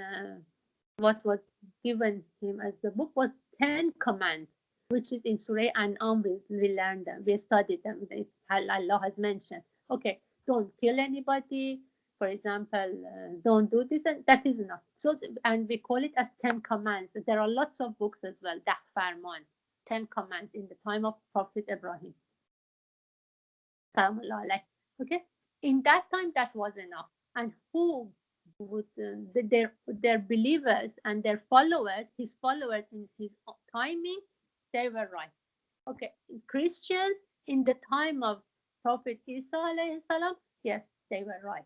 what was given him as the book was 10 commands, which is in Surah An'am. We learned them, we studied them. Allah has mentioned, okay, don't kill anybody, for example, don't do this, and that is enough. So, and we call it as 10 commands. There are lots of books as well, Dah Farman, 10 commands in the time of Prophet Ibrahim. Okay, in that time that was enough. And who would their believers and their followers, his followers in his timing, they were right. Okay, Christians in the time of Prophet Isa alayhi salam, yes, they were right.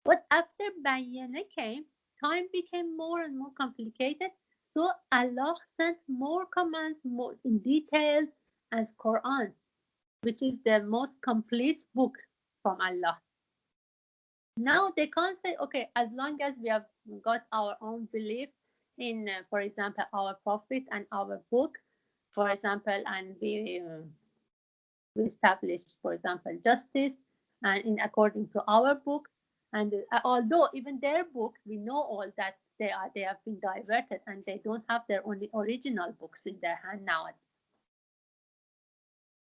But after Bayyana came, time became more and more complicated. So Allah sent more commands, more in details as Quran, which is the most complete book from Allah. Now they can't say, okay, as long as we have got our own belief in, for example, our prophet and our book, for example, and we establish, for example, justice, and in according to our book, and although even their book, we know all that they have been diverted and they don't have their only original books in their hand now.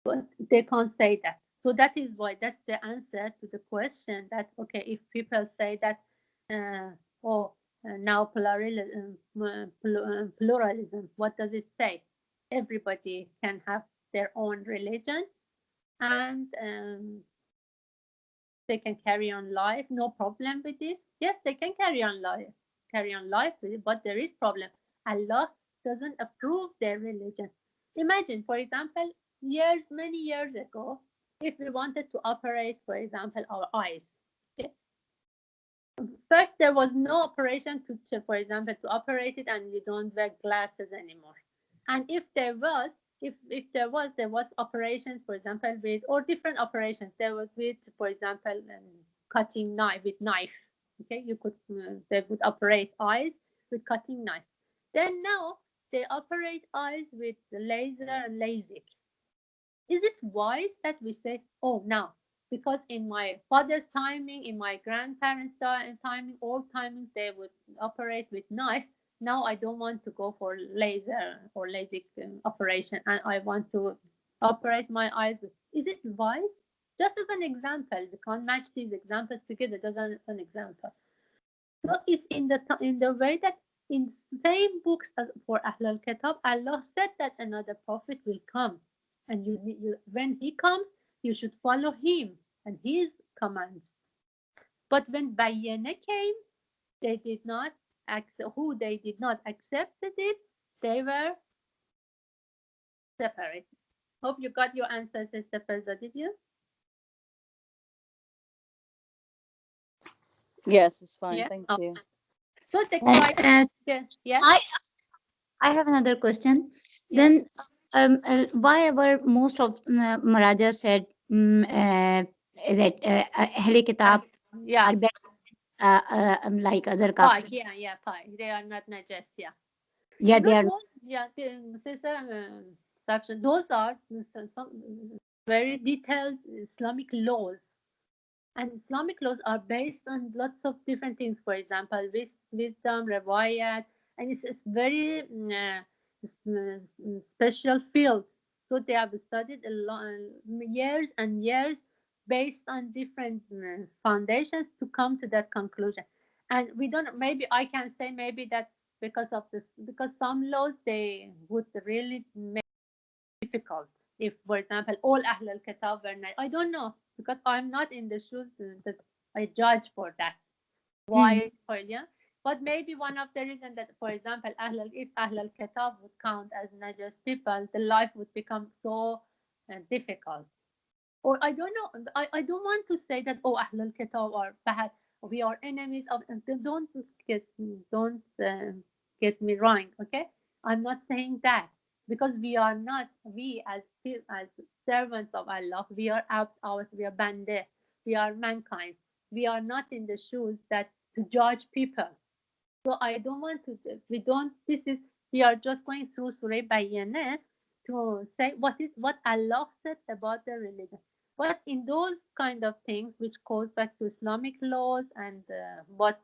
But they can't say that. So that is why that's the answer to the question that, okay, if people say that, oh, now pluralism, what does it say? Everybody can have their own religion, and they can carry on life, no problem with it. Yes, they can carry on life with it, but there is problem. Allah doesn't approve their religion. Imagine, for example, many years ago, if we wanted to operate, for example, our eyes. Okay? First, there was no operation for example, to operate it, and you don't wear glasses anymore. And if there was, there was operations, for example, with, or different operations. There was with, for example, cutting knife with knife. Okay, you could they would operate eyes with cutting knife. Then now they operate eyes with laser and LASIK. Is it wise that we say, oh, now, because in my father's timing, in my grandparents' timing, all timings, they would operate with knife. Now I don't want to go for laser or LASIK operation, and I want to operate my eyes. Is it wise? Just as an example, we can't match these examples together. Just as an example. So it's in the way that in same books as for Ahlul Kitab, Allah said that another prophet will come, and when he comes, you should follow him and his commands. But when Bayyana came, they did not they did not accept it, they were separate. Hope you got your answer, Sister Faiza, did you? Yes, it's fine. Yeah. Thank Oh. you. So the And yeah. I have another question. Yeah. Then, why our most of Maharaja said that Ahle Kitab Yeah. are better like other Pie, kafir? yeah, pie. They are not najas, yeah. Yeah, You know they are. what? Yeah, sister, those are some very detailed Islamic laws, and Islamic laws are based on lots of different things. For example, wisdom, riwayat, and it's very special field. So they have studied years and years based on different foundations to come to that conclusion. And we don't. Maybe I can say maybe that because of this, because some laws they would really make it difficult. If, for example, all Ahl al-Kitab were not, I don't know, because I'm not in the shoes that I judge for that. Why? For yeah, but maybe one of the reasons that, for example, if Ahl al-Kitab would count as najas people, the life would become so difficult. Or I don't know. I don't want to say that, oh, Ahl al-Kitab are bad. We are enemies of. Don't get don't get me wrong. Okay, I'm not saying that, because we are not, we as servants of Allah, we are we are bande, we are mankind. We are not in the shoes that to judge people. So I don't want to. We don't. This is, we are just going through Surah Bayyinah to say what Allah said about the religion. But in those kind of things, which goes back to Islamic laws and what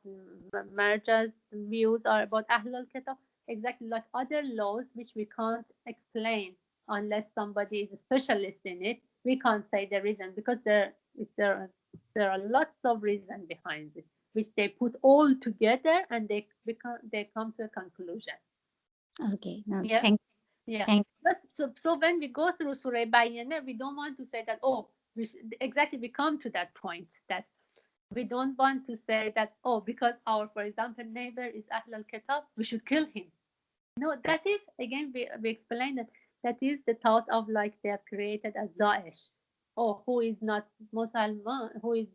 Marja's views are about Ahlul Kitab, exactly like other laws which we can't explain unless somebody is a specialist in it. We can't say the reason, because there are lots of reasons behind it, which they put all together and they come to a conclusion. Okay. No, Yeah. thank. Yeah. Thank. But so when we go through Surah Bayyinah, we don't want to say that, oh, exactly, we come to that point that we don't want to say that, oh, because our, for example, neighbor is Ahl al-Kitab, we should kill him. No, that is, again, we explained that that is the thought of, like, they have created as Daesh. Oh, who is not Muslim, who is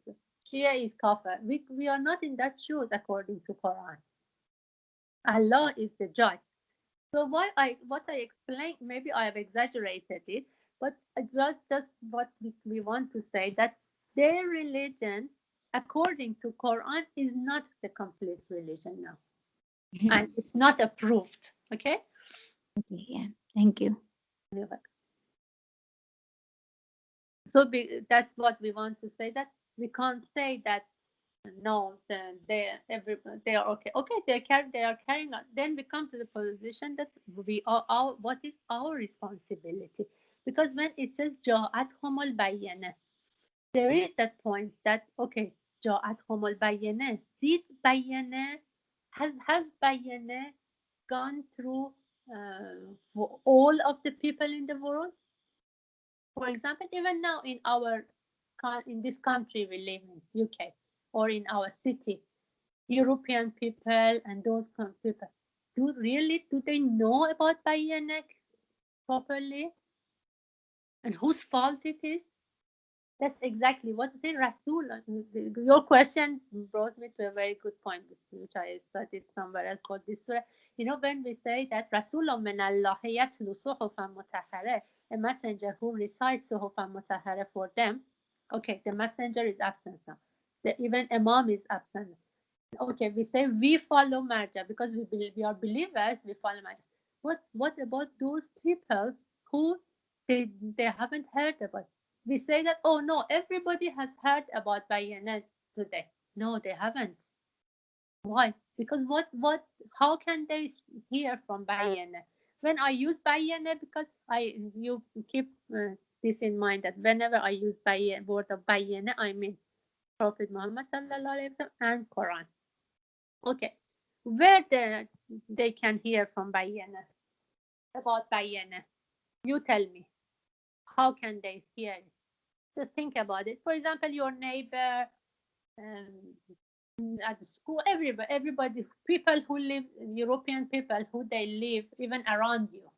Shia is kafir. We are not in that shoes according to Quran. Allah is the judge. So what I explained, maybe I have exaggerated it, but it was just what we want to say, that their religion, according to Quran, is not the complete religion now, and it's not approved. Okay. Okay, yeah. Thank you. So that's what we want to say. That we can't say that no, they are okay. Okay, they are carrying on. Then we come to the position that we are our, what is our responsibility? Because when it says Ja'at humul bayyana, there is that point that, okay, جاءتهم البينة. Did بينة, has بينة gone through for all of the people in the world? For example, even now in this country we live in, UK, or in our city, European people and those kind of people, do they know about Bayanek properly? And whose fault it is? That's exactly what is Rasul. Your question brought me to a very good point, which I studied somewhere else called this. You know, when we say that Rasulun min Allah yatlu suhufan mutahhara, a messenger who recites suhufan mutahhara for them. Okay, the messenger is absent now. Even Imam is absent. Okay, we say we follow Marja because we are believers, we follow Marja. What about those people who they haven't heard about? We say that, oh no, everybody has heard about Bayanet today. No, they haven't. Why? Because how can they hear from Bayanet? When I use Bayanet, because you keep this in mind that whenever I use word of Bayanet, I mean Prophet Muhammad sallallahu alaihi wasallam and Quran. Okay, where they can hear from Bayyana, about Bayyana? You tell me, how can they hear it? Just think about it. For example, your neighbor, at school, everybody, people who live, European people who they live even around you.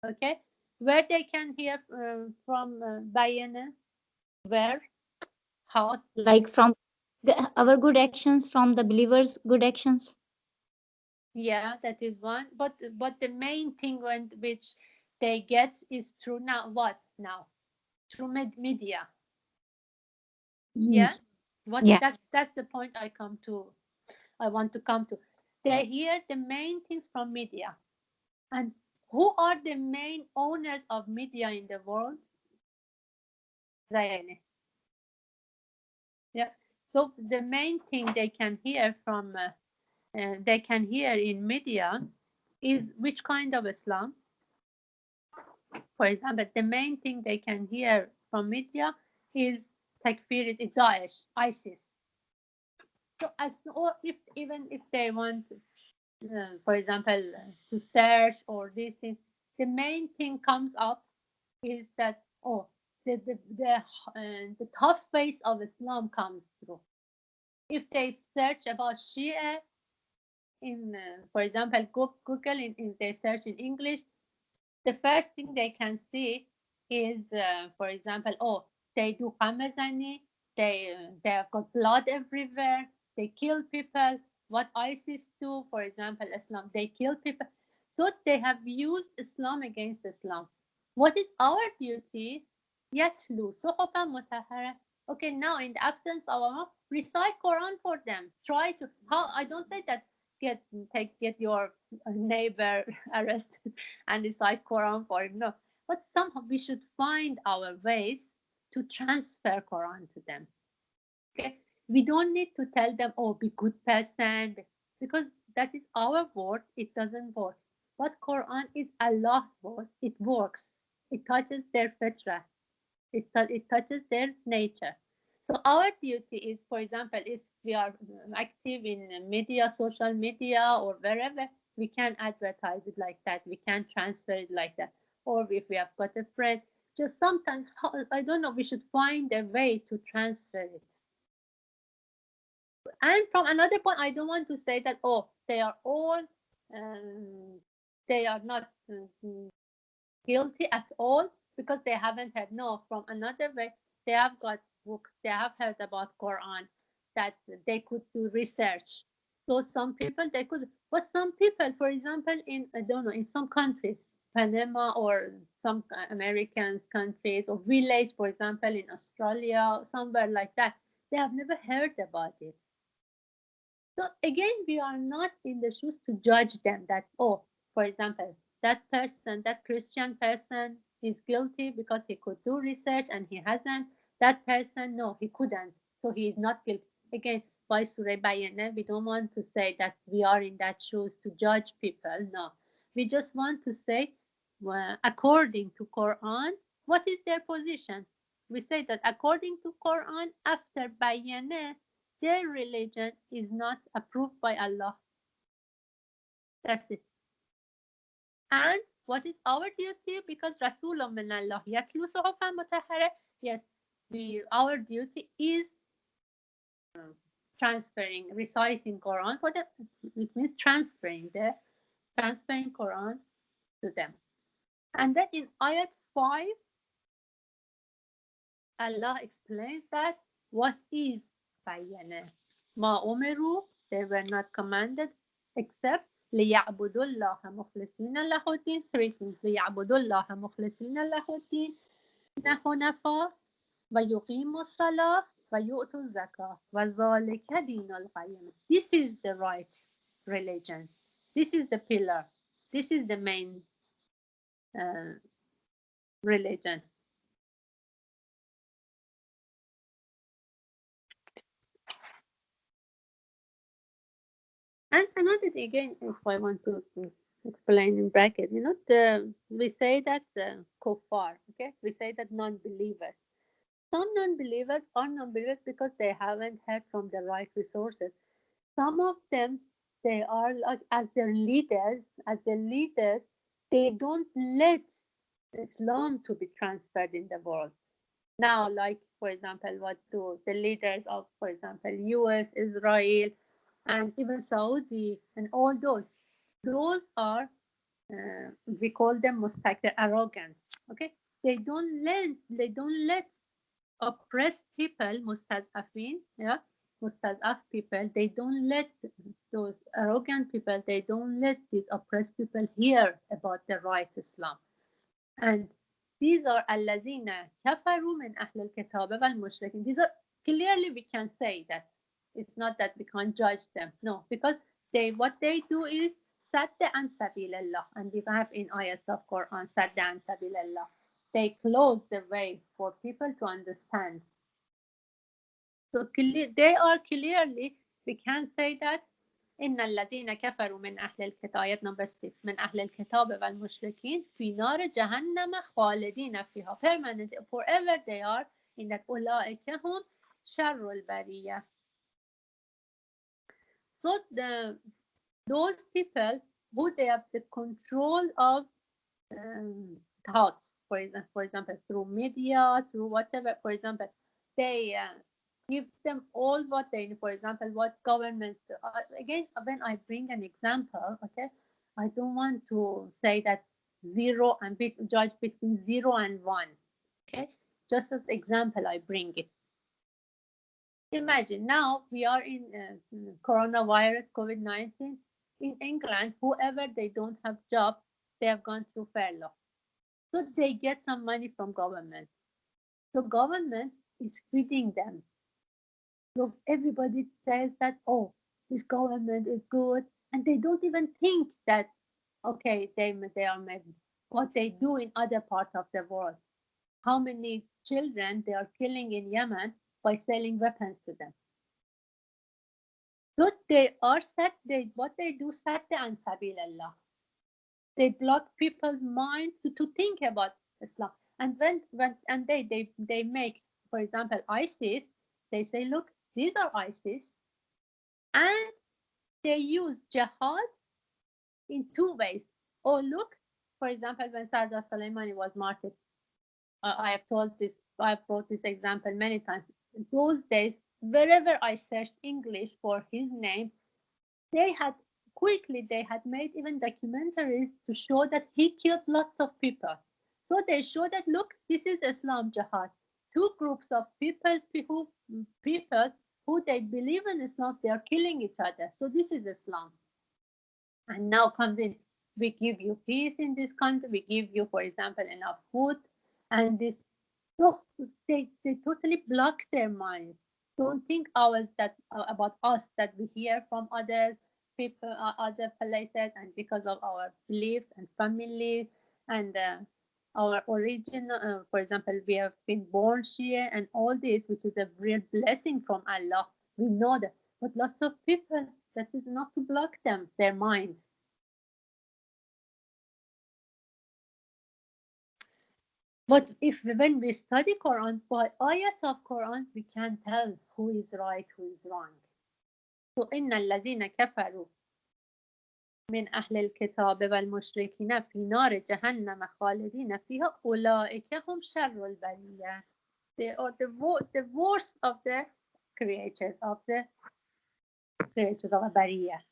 Okay, where they can hear from Bayyana? Where? How? Like from our good actions, from the believers' good actions. Yeah, that is one. But the main thing which they get is through now what now? Through media. Yeah. Yeah. That's the point I want to come to. They hear the main things from media. And who are the main owners of media in the world? Zionists. Yeah. So the main thing they can hear from they can hear in media is which kind of Islam? For example, the main thing they can hear from media is Takfir, Daesh, ISIS. So even if they want, for example, to search or this thing, the main thing comes up is that the tough face of Islam comes through. If they search about Shia in, for example, Google, if they search in English, the first thing they can see is, for example, they do Hamazani, they have got blood everywhere, they kill people. What ISIS do, for example, Islam, they kill people. So they have used Islam against Islam. What is our duty? Yatlu, suhufan mutahhara. Okay, now in the absence of Allah, recite Quran for them. Try to, how, I don't say that get your neighbor arrested and recite Quran for him. No, but somehow we should find our ways to transfer Quran to them. Okay, we don't need to tell them, oh, be good person, because that is our word. It doesn't work. But Quran is Allah's word. It works. It touches their fitra. It touches their nature. So our duty is, for example, if we are active in media, social media, or wherever, we can advertise it like that. We can transfer it like that. Or if we have got a friend, just sometimes, I don't know, we should find a way to transfer it. And from another point, I don't want to say that, they are all, they are not guilty at all because they haven't heard. No, from another way, they have got books, they have heard about Quran, that they could do research. So some people they could, but some people, for example, in, I don't know, in some countries, Panama or some American countries or village, for example, in Australia, somewhere like that, they have never heard about it. So again, we are not in the shoes to judge them that, for example, that person, that Christian person is guilty because he could do research and he hasn't. That person, no, he couldn't. So he is not guilty. Again, by Surah Bayyana, we don't want to say that we are in that shoes to judge people. No, we just want to say, well, according to Quran, what is their position? we say that according to Quran, after Bayyana, their religion is not approved by Allah. That's it. And what is our duty? Because Rasulullah min Allah yatlu suhufan mutahhara. Yes, our duty is transferring, reciting Quran for them. It means transferring Quran to them. And then in ayat 5, Allah explains that what is bayyana. Ma umiru, they were not commanded except لِيَعْبُدُوا اللَّهَ مُخْلِصِينَ لَهُ الدِّينَ. 3 things. لِيَعْبُدُوا اللَّهَ مُخْلِصِينَ لَهُ الدِّينَ حُنَفَاءَ وَيُقِيمُوا الصَّلَاةَ وَيُؤْتُوا الزَّكَاةَ وَذَلِكَ دِينُ الْقَيِّمَةِ. This is the right religion. This is the pillar. This is the main religion. And another thing, again, if I want to explain in bracket, we say that kuffar, okay? We say that non-believers. Some non-believers are non-believers because they haven't heard from the right resources. Some of them, they are like as their leaders, they don't let Islam to be transferred in the world. Now, like, for example, what do the leaders of, for example, US, Israel, and even Saudi, and all those are, we call them mustakbir, arrogant. Okay, they don't let oppressed people, mustazafin, mustazaf people, they don't let those arrogant people, they don't let these oppressed people hear about the right Islam. And these are allazina kafaru min ahl al-kitab wal mushrikin. These are clearly, we can say that it's not that we can't judge them. No, because what they do is sadda an sabilillah, and we have in ayats of Quran sadda an sabilillah. They close the way for people to understand. So they are clearly, we can say that إن الذين كفروا من أهل الكتاب آية number 6 من أهل الكتاب والمشركين في نار جهنم خالدين فيها permanent forever they are in that أولئك هم شر البرية. So those people who they have the control of thoughts, for example, through media, through whatever, for example, they give them all what they need. For example, what governments, again, when I bring an example, okay, I don't want to say that zero and judge between 0 and 1, okay, just as example I bring it. Imagine now we are in coronavirus, COVID-19. In England, whoever they don't have job, they have gone through furlough. So they get some money from government. So government is feeding them. So everybody says that, oh, this government is good. And they don't even think that, okay, they are maybe what they do in other parts of the world. How many children they are killing in Yemen by selling weapons to them. So they are what they do, sadda an sabilillah. They block people's mind to think about Islam. And when they make, for example, ISIS, they say, look, these are ISIS, and they use jihad in 2 ways. Oh, look, for example, when Sardar Soleimani was martyred, I have brought this example many times. In those days, wherever I searched English for his name, they had made even documentaries to show that he killed lots of people. So they show that, look, this is Islam jihad. 2 groups of people who they believe in Islam, they are killing each other. So this is Islam. And now comes in, we give you peace in this country, we give you, for example, enough food, and this. So they totally block their minds. Don't think about us that we hear from other people, other places, and because of our beliefs and families and our origin. For example, we have been born Shia and all this, which is a real blessing from Allah. We know that, but lots of people, that is not to block them, their mind. But if when we study Quran by ayats of Quran, we can tell who is right, who is wrong. So إن الذين كفروا من أهل الكتاب والمشركين في نار جهنم خالدين فيها أولئك هم شر البرية. They are the worst of the creatures of البرية.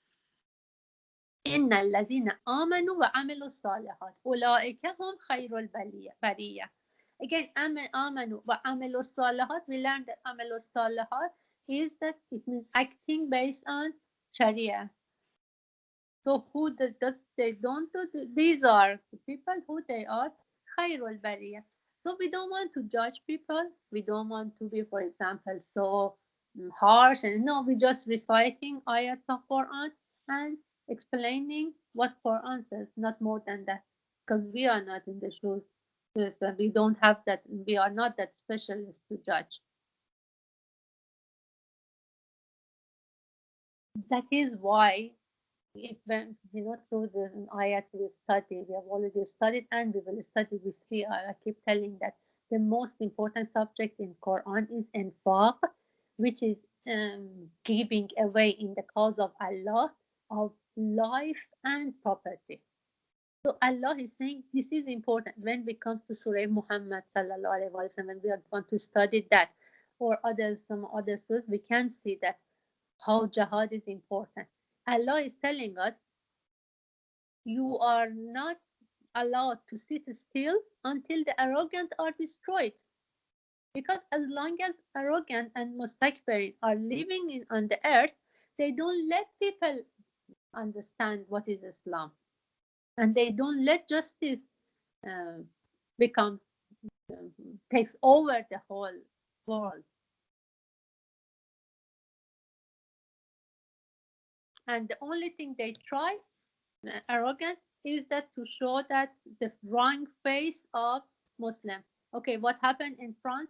إن الذين آمنوا وعملوا الصالحات أولئك هم خير البرية. Again, آمنوا وعملوا الصالحات. We learned that عملوا الصالحات is that it means acting based on Sharia. So who they don't do, these are the people who they are خير البرية. So we don't want to judge people. We don't want to be, for example, so harsh. And no, we're just reciting ayats of Quran and explaining what Quran says, not more than that. Because we are not in the shoes. We don't have that. We are not that specialist to judge. That is why if through the ayat we study, we have already studied and we will study, we see, I keep telling that the most important subject in Quran is infaq, which is giving away in the cause of Allah of life and property. So Allah is saying this is important when we come to Surah Muhammad sallallahu alaihi wasallam, when we want to study that or some other surahs, we can see that how jihad is important. Allah is telling us you are not allowed to sit still until the arrogant are destroyed. Because as long as arrogant and mustakbirin are living on the earth, they don't let people understand what is Islam. And they don't let justice become, takes over the whole world. And the only thing they try, arrogant, is that to show that the wrong face of Muslim. Okay, what happened in France?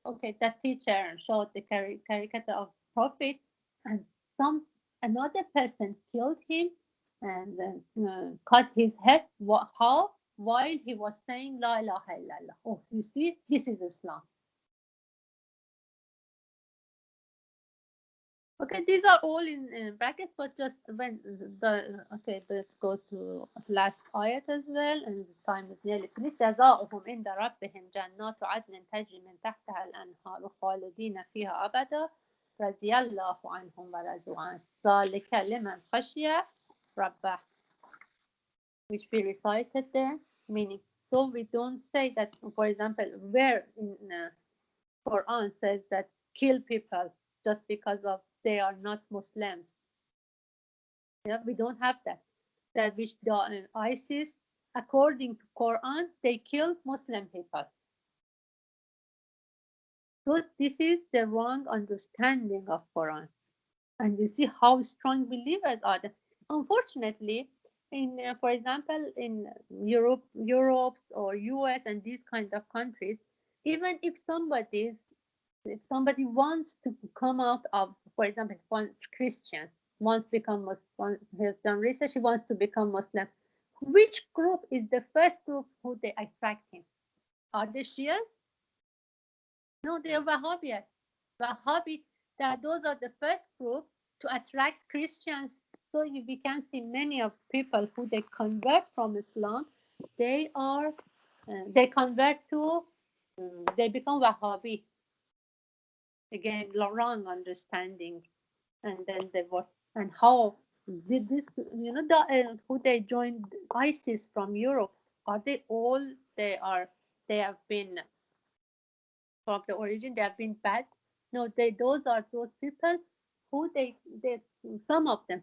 Okay, that teacher showed the caricature of Prophet, and another person killed him and cut his head. How? While he was saying La ilaha illallah. Oh, you see, this is Islam. Okay, these are all in brackets, but just when okay, let's go to last ayat as well, and the time is nearly finished. جزاؤهم عند ربهم جنات عدن تجري من تحتها الأنهار خالدين فيها أبدا رضي الله عنهم ورضوا عنه ذلك لمن خشي ربه, which we recited there, meaning. So we don't say that, for example, where in Quran says that kill people just because of they are not Muslims. Yeah, we don't have that. That which the ISIS, according to Quran, they killed Muslim people. So this is the wrong understanding of Quran. And you see how strong believers are. Unfortunately, in for example, in Europe or US and these kind of countries, even if somebody wants to come out of, for example, one Christian wants to become Muslim, he has done research, he wants to become Muslim. Which group is the first group who they attract him? Are the Shias? No, they are Wahhabis. Those are the first group to attract Christians. So we can see many of people who they convert from Islam, they convert to, they become Wahhabi. Again, wrong understanding. And then they were, and how did this, who they joined ISIS from Europe, are they all, they have been, from the origin, they have been bad? No, those are those people who some of them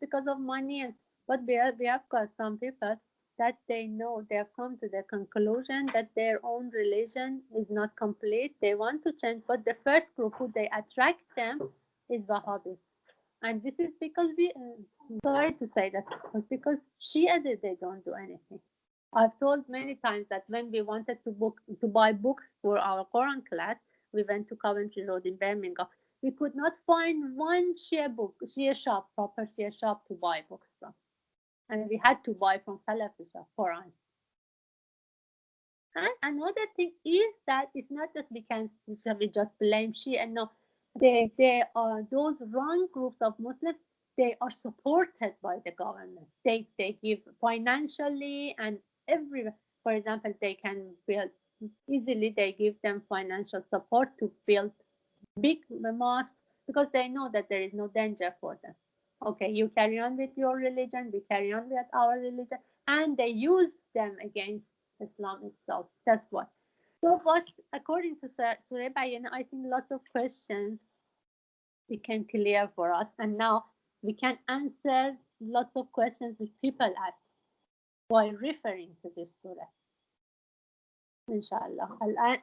because of money, but we have got some people that they know, they have come to the conclusion that their own religion is not complete. They want to change, but the first group who they attract them is Wahhabis. And this is because sorry to say that, but because Shia, they don't do anything. I've told many times that when we wanted to buy books for our Quran class, we went to Coventry Road in Birmingham. We could not find one Shia shop, proper Shia shop to buy books from. And we had to buy from Salafi shop, Quran. And another thing is that it's not that we just blame Shia. No, they are those wrong groups of Muslims. They are supported by the government. They give financially and everywhere. For example, they can build easily. They give them financial support to build big mosques because they know that there is no danger for them. Okay, you carry on with your religion, we carry on with our religion, and they use them against Islam itself. That's what. So, what according to Surah Bayyinah, I think lots of questions became clear for us, and now we can answer lots of questions which people ask while referring to this surah. Inshallah.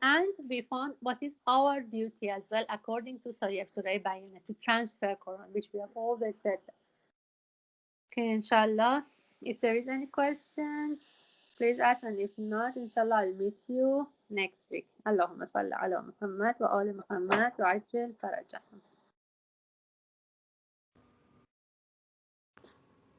And we found what is our duty as well, according to Surah Bayyinah, to transfer Quran, which we have always said. Okay, inshallah. If there is any question, please ask, and if not, inshallah, I'll meet you next week. Allahumma salli ala Muhammad wa ali Muhammad wa ajil farajahum.